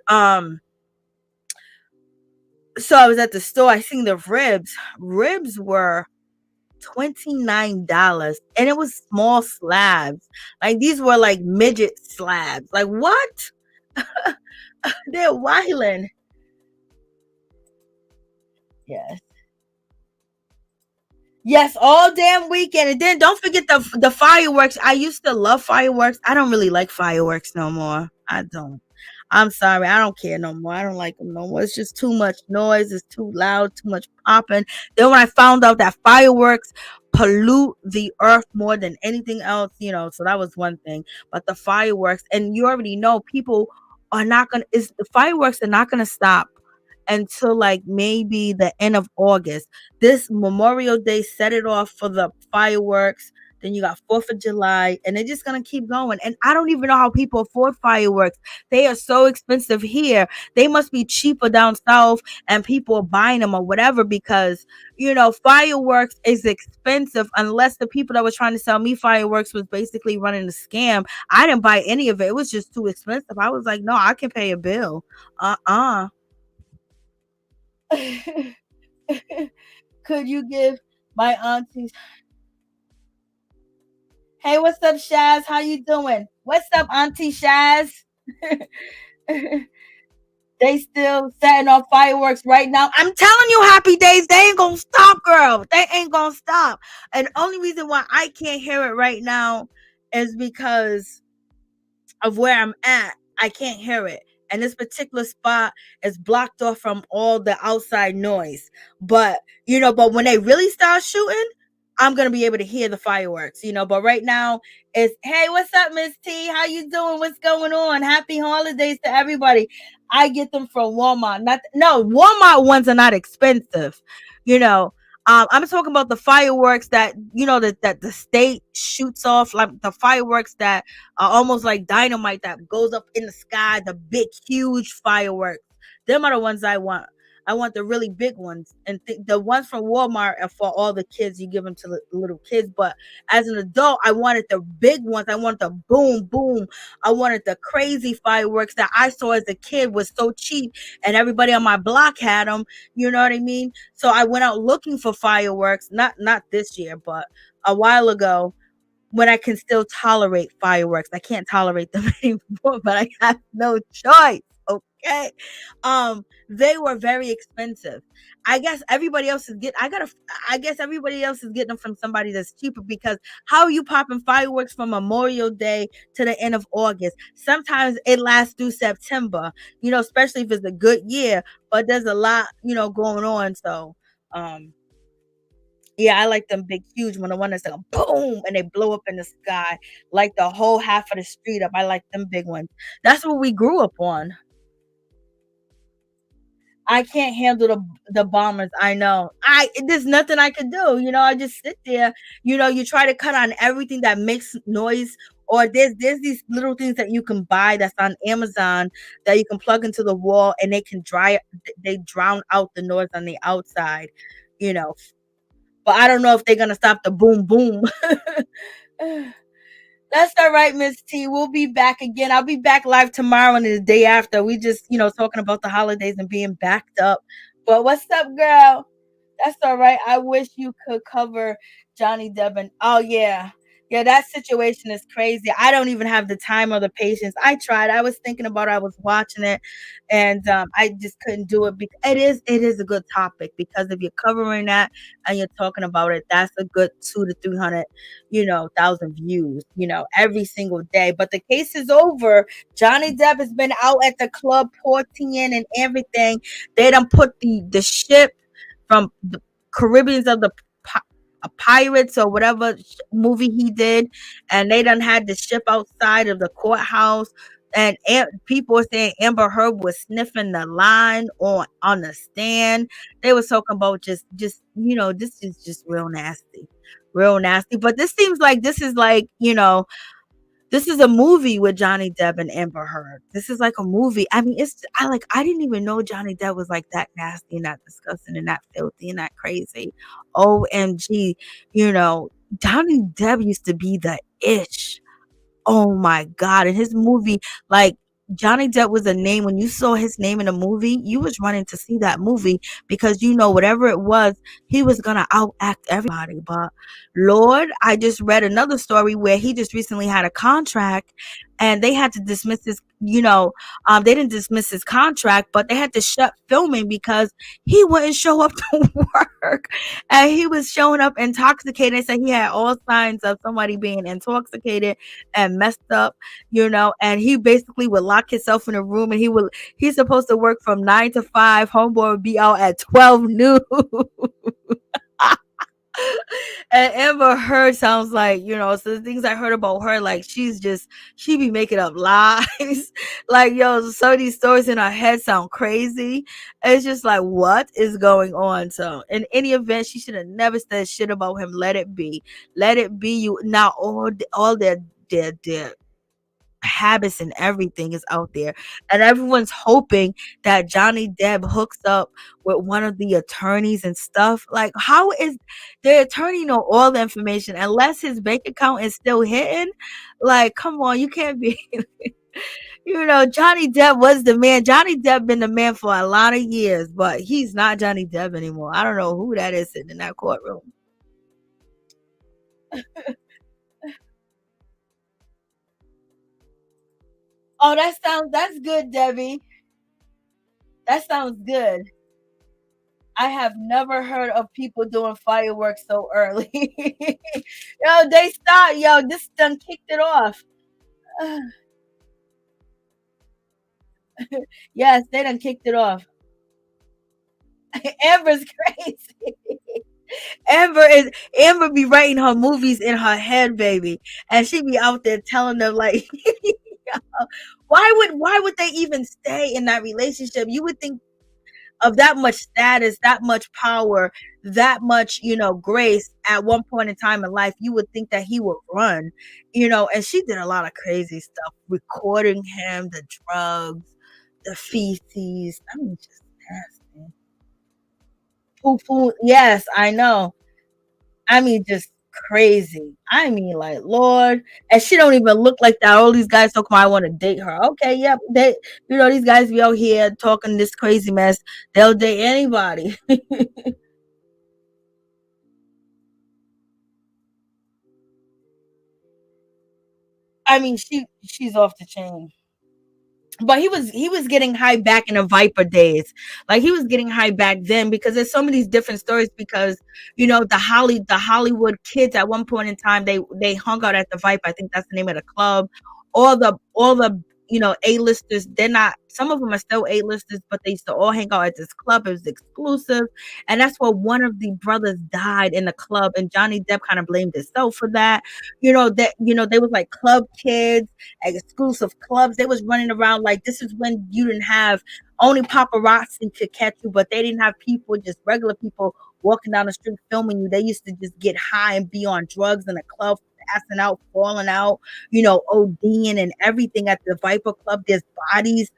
so I was at the store, I seen the ribs were $29, and it was small slabs. Like, these were like midget slabs. Like, what? They're wilding. Yes. Yes, all damn weekend. And then don't forget the fireworks. I used to love fireworks. I don't really like fireworks no more. I don't. I'm sorry. I don't care no more. I don't like them no more. It's just too much noise. It's too loud, too much popping. Then when I found out that fireworks pollute the earth more than anything else, so that was one thing. But the fireworks, and you already know people are not gonna is the fireworks are not gonna stop until like maybe the end of August. This Memorial Day set it off for the fireworks. Then you got 4th of July, and they're just gonna keep going. And I don't even know how people afford fireworks. They are so expensive here. They must be cheaper down south, and people are buying them or whatever because fireworks is expensive. Unless the people that were trying to sell me fireworks was basically running a scam. I didn't buy any of it. It was just too expensive. I was like, no, I can pay a bill. Could you give my aunties? Hey, what's up, Shaz? How you doing? What's up, Auntie Shaz? They still setting off fireworks right now. I'm telling you, Happy Days, they ain't gonna stop, girl. They ain't gonna stop. And the only reason why I can't hear it right now is because of where I'm at. I can't hear it. And this particular spot is blocked off from all the outside noise. But when they really start shooting, I'm gonna be able to hear the fireworks. But right now it's hey, what's up, Miss T? How you doing? What's going on? Happy holidays to everybody. I get them from Walmart. Walmart ones are not expensive. You know, I'm talking about the fireworks that the state shoots off, like the fireworks that are almost like dynamite that goes up in the sky, the big, huge fireworks. Them are the ones I want. I want the really big ones, and the ones from Walmart are for all the kids. You give them to the little kids, but as an adult, I wanted the big ones. I wanted the boom, boom. I wanted the crazy fireworks that I saw as a kid was so cheap, and everybody on my block had them. You know what I mean? So I went out looking for fireworks. Not this year, but a while ago when I can still tolerate fireworks. I can't tolerate them anymore, but I have no choice. Okay. They were very expensive. I guess everybody else is getting I guess everybody else is getting them from somebody that's cheaper because how are you popping fireworks from Memorial Day to the end of August? Sometimes it lasts through September, especially if it's a good year, but there's a lot, going on. So yeah, I like them big, huge one. The one that's like a boom and they blow up in the sky, like the whole half of the street up. I like them big ones. That's what we grew up on. I can't handle the bombers. I know. There's nothing I could do. I just sit there. You try to cut on everything that makes noise. Or there's these little things that you can buy that's on Amazon that you can plug into the wall and they drown out the noise on the outside. You know, but I don't know if they're gonna stop the boom boom. That's all right, Miss T. We'll be back again. I'll be back live tomorrow and the day after. We just, talking about the holidays and being backed up. But what's up, girl? That's all right. I wish you could cover Johnny Depp. Oh yeah. Yeah, that situation is crazy. I don't even have the time or the patience. I tried. I was thinking about it. I was watching it and I just couldn't do it because it is a good topic because if you're covering that and you're talking about it, that's a good 200 to 300, thousand views, every single day. But the case is over. Johnny Depp has been out at the club partying and everything. They done put the ship from the Caribbeans of the Pirates or whatever movie he did, and they done had the ship outside of the courthouse. And people were saying Amber Heard was sniffing the line on the stand. They were talking about just this is just real nasty, real nasty. But this seems like this is a movie with Johnny Depp and Amber Heard. This is like a movie. I mean, I didn't even know Johnny Depp was like that nasty and that disgusting and that filthy and that crazy. OMG, Johnny Depp used to be the ish. Oh my God. And his movie, like Johnny Depp was a name. When you saw his name in a movie, you was running to see that movie because whatever it was, he was gonna outact everybody. But Lord, I just read another story where he just recently had a contract and they had to dismiss they didn't dismiss his contract, but they had to shut filming because he wouldn't show up to work. And he was showing up intoxicated. They said he had all signs of somebody being intoxicated and messed up, and he basically would lock himself in a room, and he's supposed to work from 9 to 5. Homeboy would be out at 12 noon. And Amber Heard sounds like, so the things I heard about her, like she be making up lies. Like, yo, some of these stories in her head sound crazy. It's just like, what is going on? So in any event, she should have never said shit about him. Let it be. Let it be. You now all their habits and everything is out there, and everyone's hoping that Johnny Depp hooks up with one of the attorneys and stuff. Like, how is the attorney know all the information unless his bank account is still hidden? Like, come on, you can't be. Johnny Depp was the man. Johnny Depp been the man for a lot of years, but he's not Johnny Depp anymore. I don't know who that is sitting in that courtroom. Oh, that's good, Debbie. That sounds good. I have never heard of people doing fireworks so early. Yo, they start. Yo, this done kicked it off. Yes, they done kicked it off. Amber's crazy. Amber be writing her movies in her head, baby, and she be out there telling them like, why would they even stay in that relationship? You would think of that much status, that much power, that much, grace at one point in time in life, you would think that he would run, and she did a lot of crazy stuff, recording him, the drugs, the feces. I mean, just nasty. Poo poo. Yes, I know. I mean, just crazy. I mean, like, Lord, and she don't even look like that. All these guys talking, I want to date her. Okay, yep, these guys be out here talking this crazy mess. They'll date anybody. I mean, she's off the chain. But he was getting high back in the Viper days. Like, he was getting high back then, because there's so many different stories, because the Hollywood kids at one point in time, they hung out at the Viper. I think that's the name of the club. All the A-listers, they're not, some of them are still A-listers, but they used to all hang out at this club. It was exclusive. And that's where one of the brothers died in the club, and Johnny Depp kind of blamed himself for that. They was like club kids, exclusive clubs. They was running around like, this is when you didn't have, only paparazzi could catch you, but they didn't have people, just regular people walking down the street filming you. They used to just get high and be on drugs in the club, passing out, falling out, ODing and everything at the Viper Club. There's bodies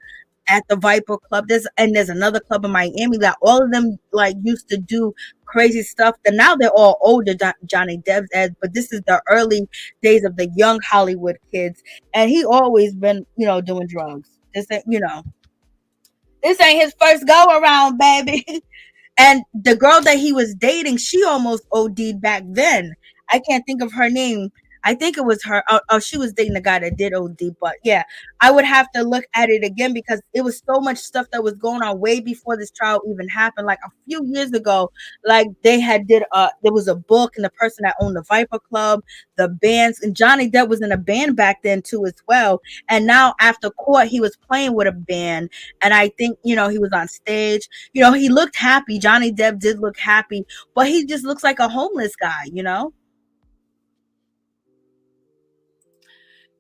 at the Viper Club. There's another club in Miami that all of them like used to do crazy stuff. And now they're all older, Johnny Depp's as, but this is the early days of the young Hollywood kids. And he always been, doing drugs. This ain't his first go around, baby. And the girl that he was dating, she almost OD'd back then. I can't think of her name. I think it was her. Oh, she was dating the guy that did OD. But yeah, I would have to look at it again, because it was so much stuff that was going on way before this trial even happened. Like a few years ago, like they had did there was a book, and the person that owned the Viper Club, the bands, and Johnny Depp was in a band back then too as well. And now after court, he was playing with a band, and I think he was on stage. He looked happy. Johnny Depp did look happy, but he just looks like a homeless guy.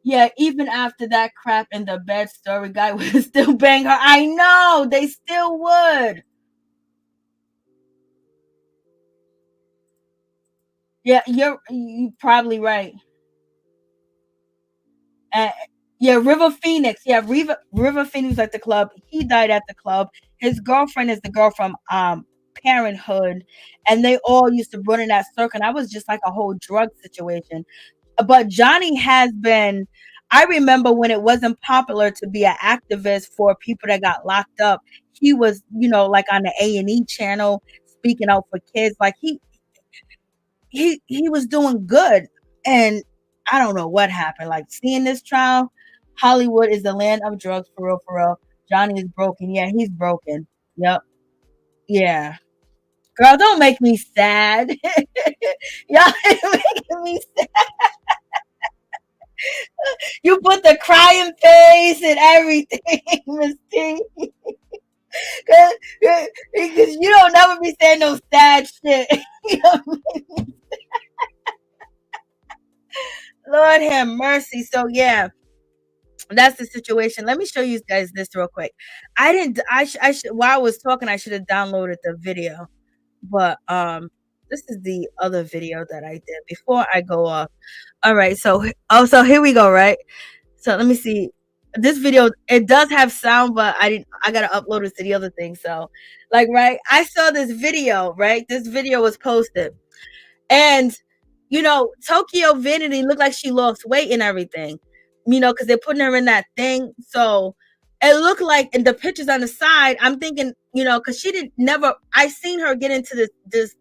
Yeah, even after that crap in the bed story, guy would still bang her. I know, they still would. Yeah, you probably right. Uh, yeah, River Phoenix. Yeah, River Phoenix at the club. He died at the club. His girlfriend is the girl from Parenthood, and they all used to run in that circle. And that was just like a whole drug situation. But Johnny has been, I remember when it wasn't popular to be an activist for people that got locked up. He was, like on the A&E channel speaking out for kids. Like he was doing good. And I don't know what happened. Like, seeing this trial, Hollywood is the land of drugs, for real, for real. Johnny is broken. Yeah, he's broken. Yep. Yeah. Girl, don't make me sad. Y'all making me sad. You put the crying face and everything, Miss T. Because you don't never be saying no sad shit. You know what I mean? Lord have mercy. So yeah, that's the situation. Let me show you guys this real quick. I didn't. I should. While I was talking, I should have downloaded the video. But this is the other video that I did before I go off. All right. So here we go. Right. So let me see. This video, it does have sound, but I gotta upload it to the other thing. So, like, right, I saw this video. Right, this video was posted, and Tokyo Vanity looked like she lost weight and everything, because they're putting her in that thing. So it looked like in the pictures on the side, I'm thinking, because she didn't never. I seen her get into this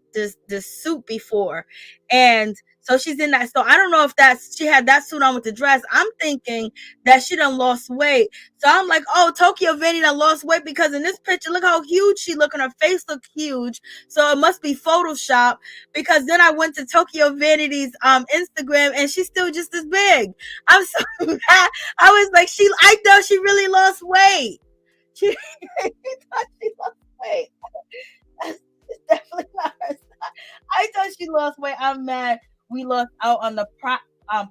suit before, and so she's in that. So I don't know if she had that suit on with the dress. I'm thinking that she done lost weight. So I'm like, oh, Tokyo Vanity done lost weight because in this picture, look how huge she look and her face look huge. So it must be Photoshop, because then I went to Tokyo Vanity's Instagram and she's still just as big. I'm so mad. I was like, I thought she really lost weight. She thought she lost weight. It's definitely not her. I thought she lost weight. I'm mad. We lost out on the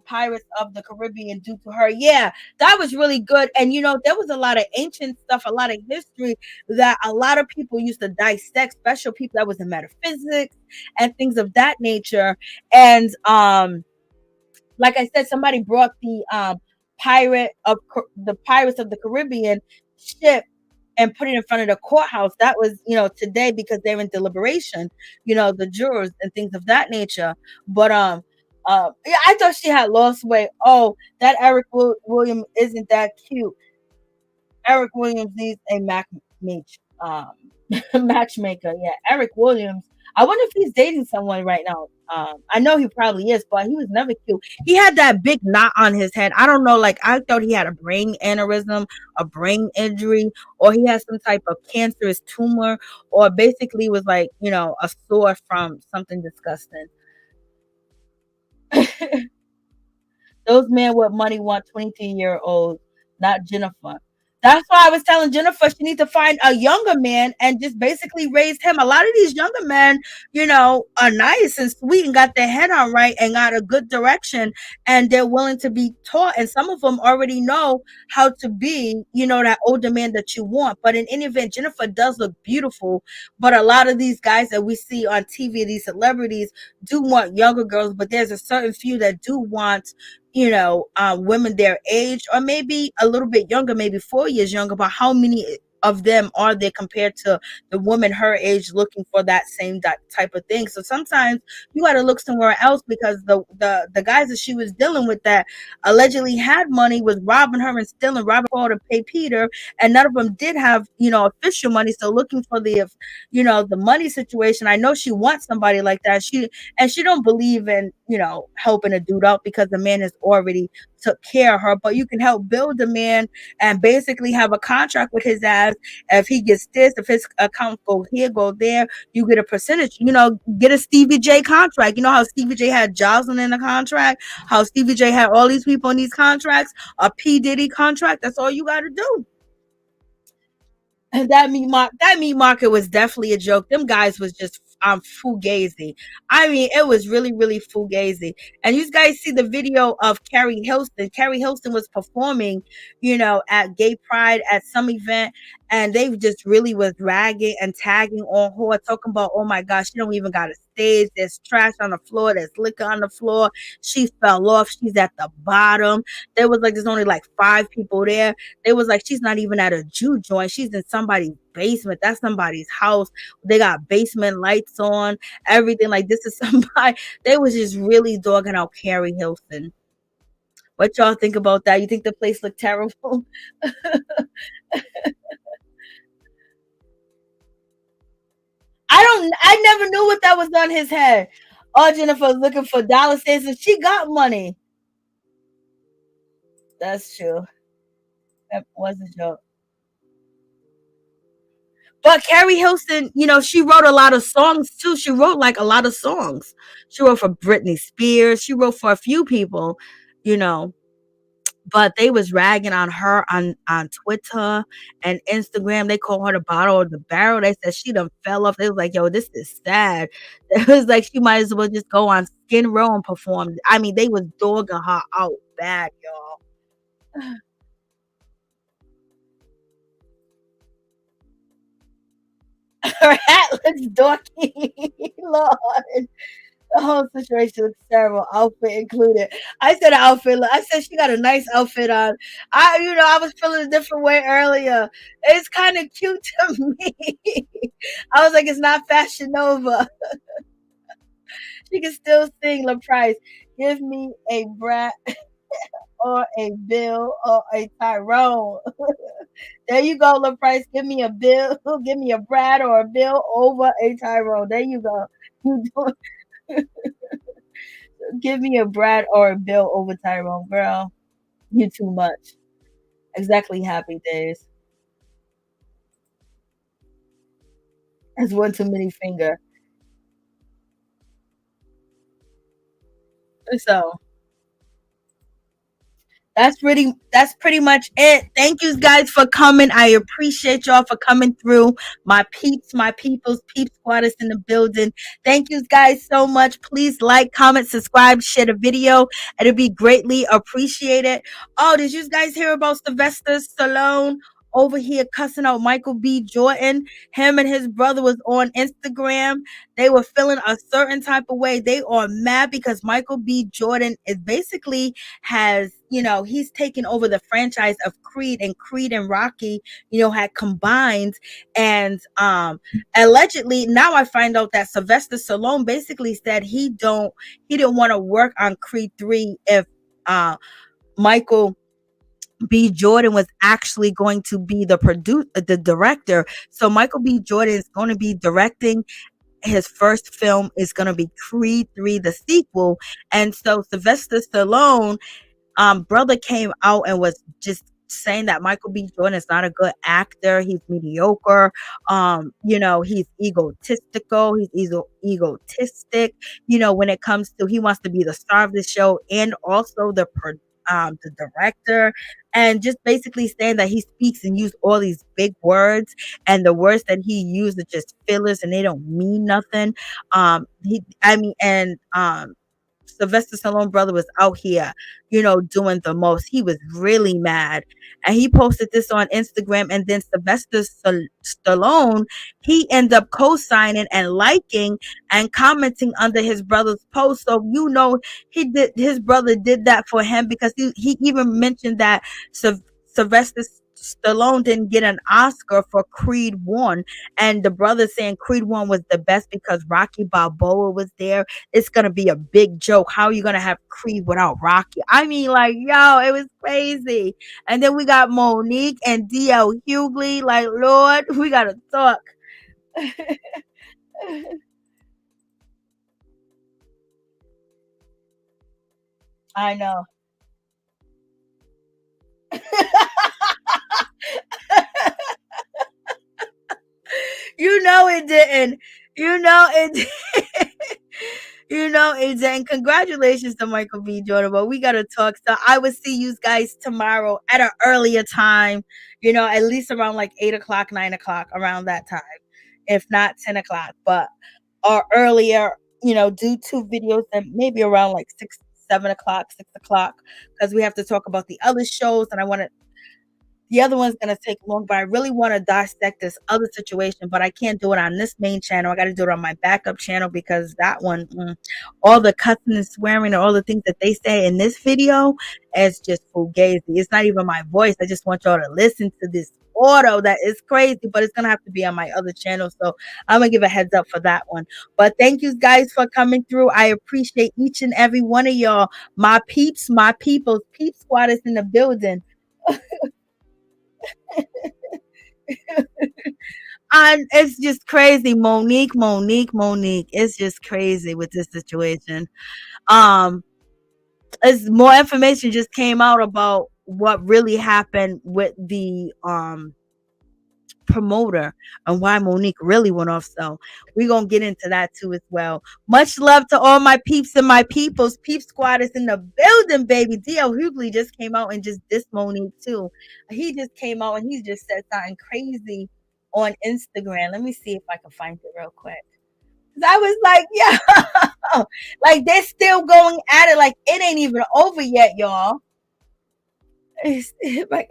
Pirates of the Caribbean due to her. Yeah, that was really good. And there was a lot of ancient stuff, a lot of history that a lot of people used to dissect, special people that was in metaphysics and things of that nature. And like I said, somebody brought the Pirates of the Caribbean ship and put it in front of the courthouse. That was, today, because they're in deliberation, the jurors and things of that nature. But yeah, I thought she had lost weight. Oh, that Eric Williams isn't that cute. Eric Williams needs a matchmaker. Yeah, Eric Williams. I wonder if he's dating someone right now. I know he probably is, but he was never cute. He had that big knot on his head. I don't know. Like, I thought he had a brain aneurysm, a brain injury, or he had some type of cancerous tumor, or basically was like, a sore from something disgusting. Those men with money want 23-year-olds, not Jennifer. That's why I was telling Jennifer she needs to find a younger man and just basically raise him. A lot of these younger men, are nice and sweet and got their head on right and got a good direction, and they're willing to be taught. And some of them already know how to be, that older man that you want. But in any event, Jennifer does look beautiful. But a lot of these guys that we see on TV, these celebrities, do want younger girls. But there's a certain few that do want women their age, or maybe a little bit younger, maybe 4 years younger. But how many of them are there compared to the woman her age looking for that same type of thing? So sometimes you got to look somewhere else, because the guys that she was dealing with that allegedly had money was robbing her and stealing, robbing her to pay Peter, and none of them did have official money. So looking for the money situation, I know she wants somebody like that. She don't believe in helping a dude out, because the man has already took care of her. But you can help build a man and basically have a contract with his ass. If he gets this, if his account go here, go there, you get a percentage. Get a Stevie J contract. You know how Stevie J had Jocelyn in the contract, how Stevie J had all these people in these contracts, a P. Diddy contract. That's all you got to do. And that meat market was definitely a joke. Them guys was just fugazi. I mean, it was really, really fugazi. And you guys see the video of Carrie Hilson. Carrie Hilson was performing, at Gay Pride at some event, and they just really was ragging and tagging on her, talking about, oh my gosh, she don't even got a stage. There's trash on the floor. There's liquor on the floor. She fell off. She's at the bottom. There was there's only 5 people there. They was she's not even at a Jew joint. She's in somebody's basement. That's somebody's house. They got basement lights on, everything. This is somebody. They was just really dogging out Carrie Hilson. What y'all think about that? You think the place looked terrible? I never knew what that was on his head. Oh, Jennifer's looking for dollar signs and she got money. That's true. That was a joke. But Carrie Hilson, she wrote a lot of songs too. She wrote like a lot of songs. She wrote for Britney Spears. She wrote for a few people, you know. But they was ragging on her on Twitter and Instagram. They called her the bottle of the barrel. They said she done fell off. They was like, "Yo, this is sad." It was like she might as well just go on Skin Row and perform. I mean, they was dogging her out bad, y'all. Her hat looks dorky. Lord. The whole situation looks terrible, outfit included. I said outfit. I said she got a nice outfit on. I was feeling a different way earlier. It's kind of cute to me. I was like, it's not Fashion Nova. She can still sing La Price. Give me a brat or a Bill or a Tyrone. There you go, La Price. Give me a Bill. Give me a Brad or a Bill over a Tyrone. There you go. You do Give me a Brad or a Bill over Tyrone, girl. You too much. Exactly, Happy Days. That's one too many finger. So that's pretty much it. Thank you guys for coming. I appreciate y'all for coming through. My peeps, my peoples, peep squad is in the building. Thank you guys so much. Please like, comment, subscribe, share the video. It'll be greatly appreciated. Oh, did you guys hear about Sylvester Stallone over here cussing out Michael B. Jordan? Him and his brother was on Instagram. They were feeling a certain type of way. They are mad because Michael B. Jordan is basically he's taken over the franchise of Creed, and Creed and Rocky, had combined. And allegedly, now I find out that Sylvester Stallone basically said he didn't want to work on Creed 3 if Michael B. Jordan was actually going to be the director. So Michael B. Jordan is going to be directing. His first film is going to be Creed 3, the sequel. And so Sylvester Stallone brother came out and was just saying that Michael B. Jordan is not a good actor. He's mediocre. He's egotistical. He's egotistic. When it comes to, he wants to be the star of the show and also the director, and just basically saying that he speaks and use all these big words, and the words that he used are just fillers and they don't mean nothing. Sylvester Stallone brother was out here, doing the most. He was really mad. And he posted this on Instagram. And then Stallone, he ended up co-signing and liking and commenting under his brother's post. So, his brother did that for him, because he even mentioned that Sylvester Stallone didn't get an Oscar for Creed 1. And the brother saying Creed 1 was the best because Rocky Balboa was there. It's going to be a big joke. How are you going to have Creed without Rocky? I mean, like, yo, it was crazy. And then we got Monique and D.L. Hughley. Like, Lord, we got to talk. I know. It didn't. It didn't. It didn't. Congratulations to Michael B. Jordan, but we gotta talk. So I will see you guys tomorrow at an earlier time, at least around like 8 o'clock, 9 o'clock, around that time, if not 10 o'clock, but or earlier, do two videos and maybe around like 7 o'clock, 6 o'clock, because we have to talk about the other shows, and the other one's gonna take long, but I really want to dissect this other situation, but I can't do it on this main channel. I got to do it on my backup channel, because that one, all the cussing and swearing and all the things that they say in this video is just fugazi. It's not even my voice. I just want y'all to listen to this auto that is crazy, but it's gonna have to be on my other channel. So I'm gonna give a heads up for that one. But thank you guys for coming through. I appreciate each and every one of y'all. My peeps, my peoples, peep squad is in the building. And it's just crazy. Monique. It's just crazy with this situation. As more information just came out about what really happened with the promoter and why Monique really went off. So we're gonna get into that too as well. Much love to all my peeps and my peoples. Peep Squad is in the building, baby. DL Hughley just came out and just dissed Monique too. He just came out and he just said something crazy on Instagram. Let me see if I can find it real quick. Cause I was like, yeah, like they're still going at it, like it ain't even over yet, y'all. It's like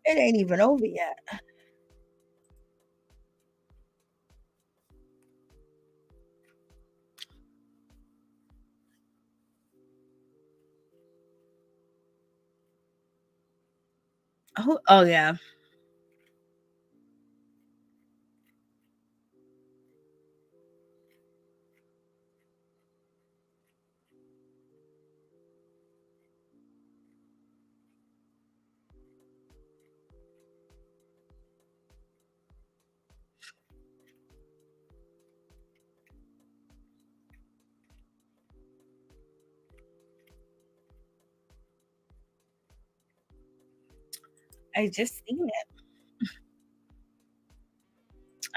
it ain't even over yet. Oh yeah. I just seen it.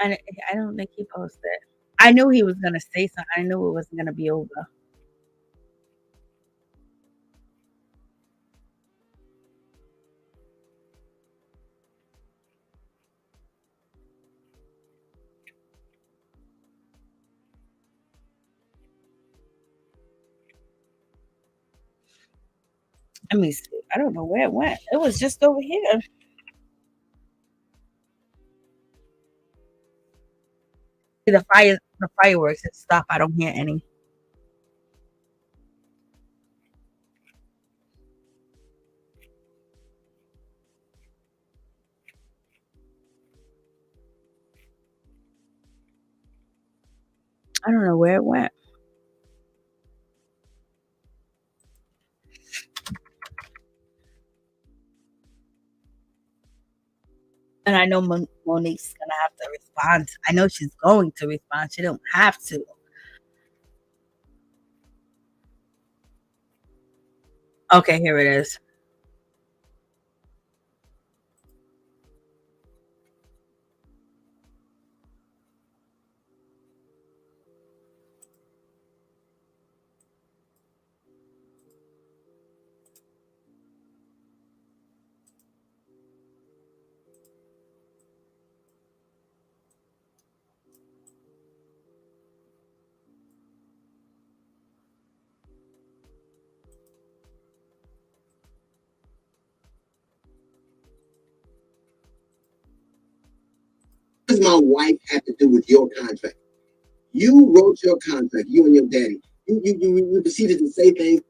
I, I don't think he posted. I knew he was gonna say something. I knew it wasn't gonna be over. Let me see. I don't know where it went. It was just over here. The fireworks had stopped. I don't hear any. I don't know where it went. And I know Monique's gonna have to respond. I know she's going to respond. She don't have to. Okay, here it is. What does my wife have to do with your contract? You wrote your contract, you and your daddy. You proceeded to say things.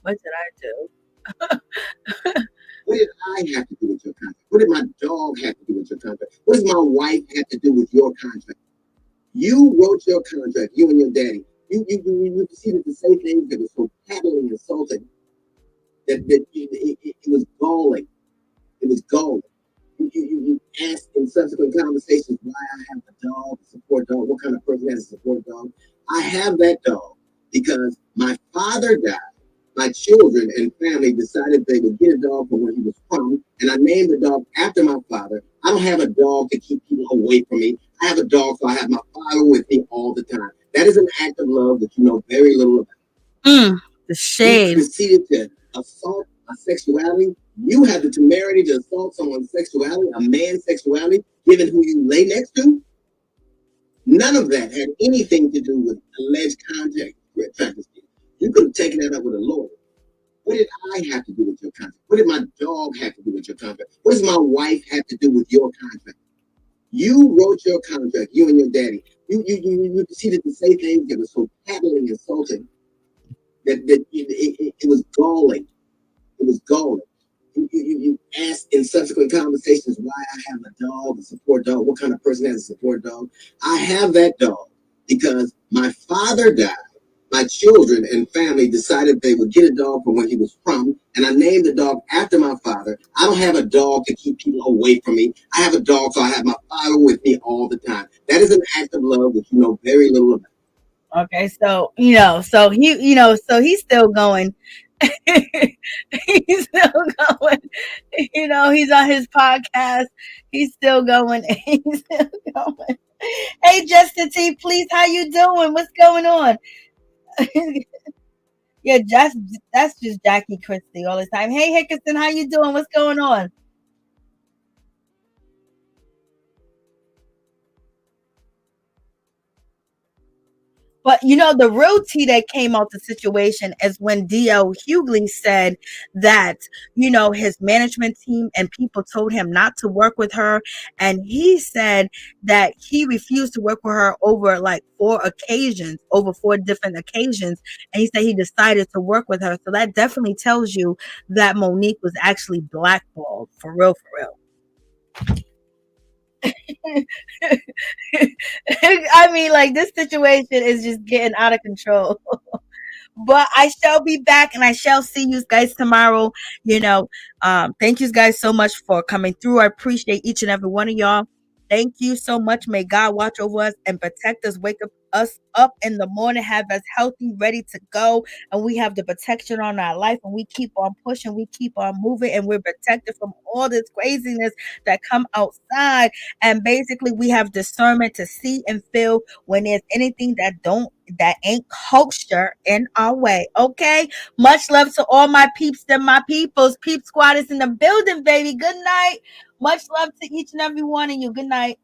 What did I do? What did I have to do with your contract? What did my dog have to do with your contract? What does my wife have to do with your contract? You wrote your contract, you and your daddy. You proceeded to say things that were so patently insulting that it was galling. It was galling. You asked in subsequent conversations why I have a dog, a support dog, what kind of person has a support dog. I have that dog because my father died. My children and family decided they would get a dog from where he was from, and I named the dog after my father. I don't have a dog to keep people away from me. I have a dog, so I have my father with me all the time. That is an act of love that you know very little about. The shade. You proceeded to assault my sexuality. You have the temerity to assault someone's sexuality, a man's sexuality, given who you lay next to. None of that had anything to do with alleged contact practice. You could have taken that up with a lawyer. What did I have to do with your contract? What did my dog have to do with your contract? What does my wife have to do with your contract? You wrote your contract, you and your daddy. You proceeded to say things that were so patently insulting that it was galling. It was galling. You asked in subsequent conversations why I have a dog, a support dog, what kind of person has a support dog. I have that dog because my father died. My children and family decided they would get a dog from where he was from, and I named the dog after my father. I don't have a dog to keep people away from me. I have a dog, so I have my father with me all the time. That is an act of love that you know very little about. Okay, so so he's still going. He's still going. He's on his podcast. He's still going. He's still going. Hey, Justin T, please, how you doing? What's going on? Yeah, that's just Jackie Christie all the time. Hey, Hickerson, how you doing? What's going on? But the real tea that came out the situation is when D.L. Hughley said that, his management team and people told him not to work with her. And he said that he refused to work with her over like over four different occasions. And he said he decided to work with her. So that definitely tells you that Monique was actually blackballed for real, for real. I mean, like, this situation is just getting out of control. But I shall be back and I shall see you guys tomorrow. Thank you guys so much for coming through. I appreciate each and every one of y'all. Thank you so much. May God watch over us and protect us, wake up us up in the morning, have us healthy, ready to go. And we have the protection on our life and we keep on pushing, we keep on moving, and we're protected from all this craziness that come outside. And basically we have discernment to see and feel when there's anything that ain't kosher in our way. Okay. Much love to all my peeps and my peoples. Peep Squad is in the building, baby. Good night. Much love to each and every one of you. Good night.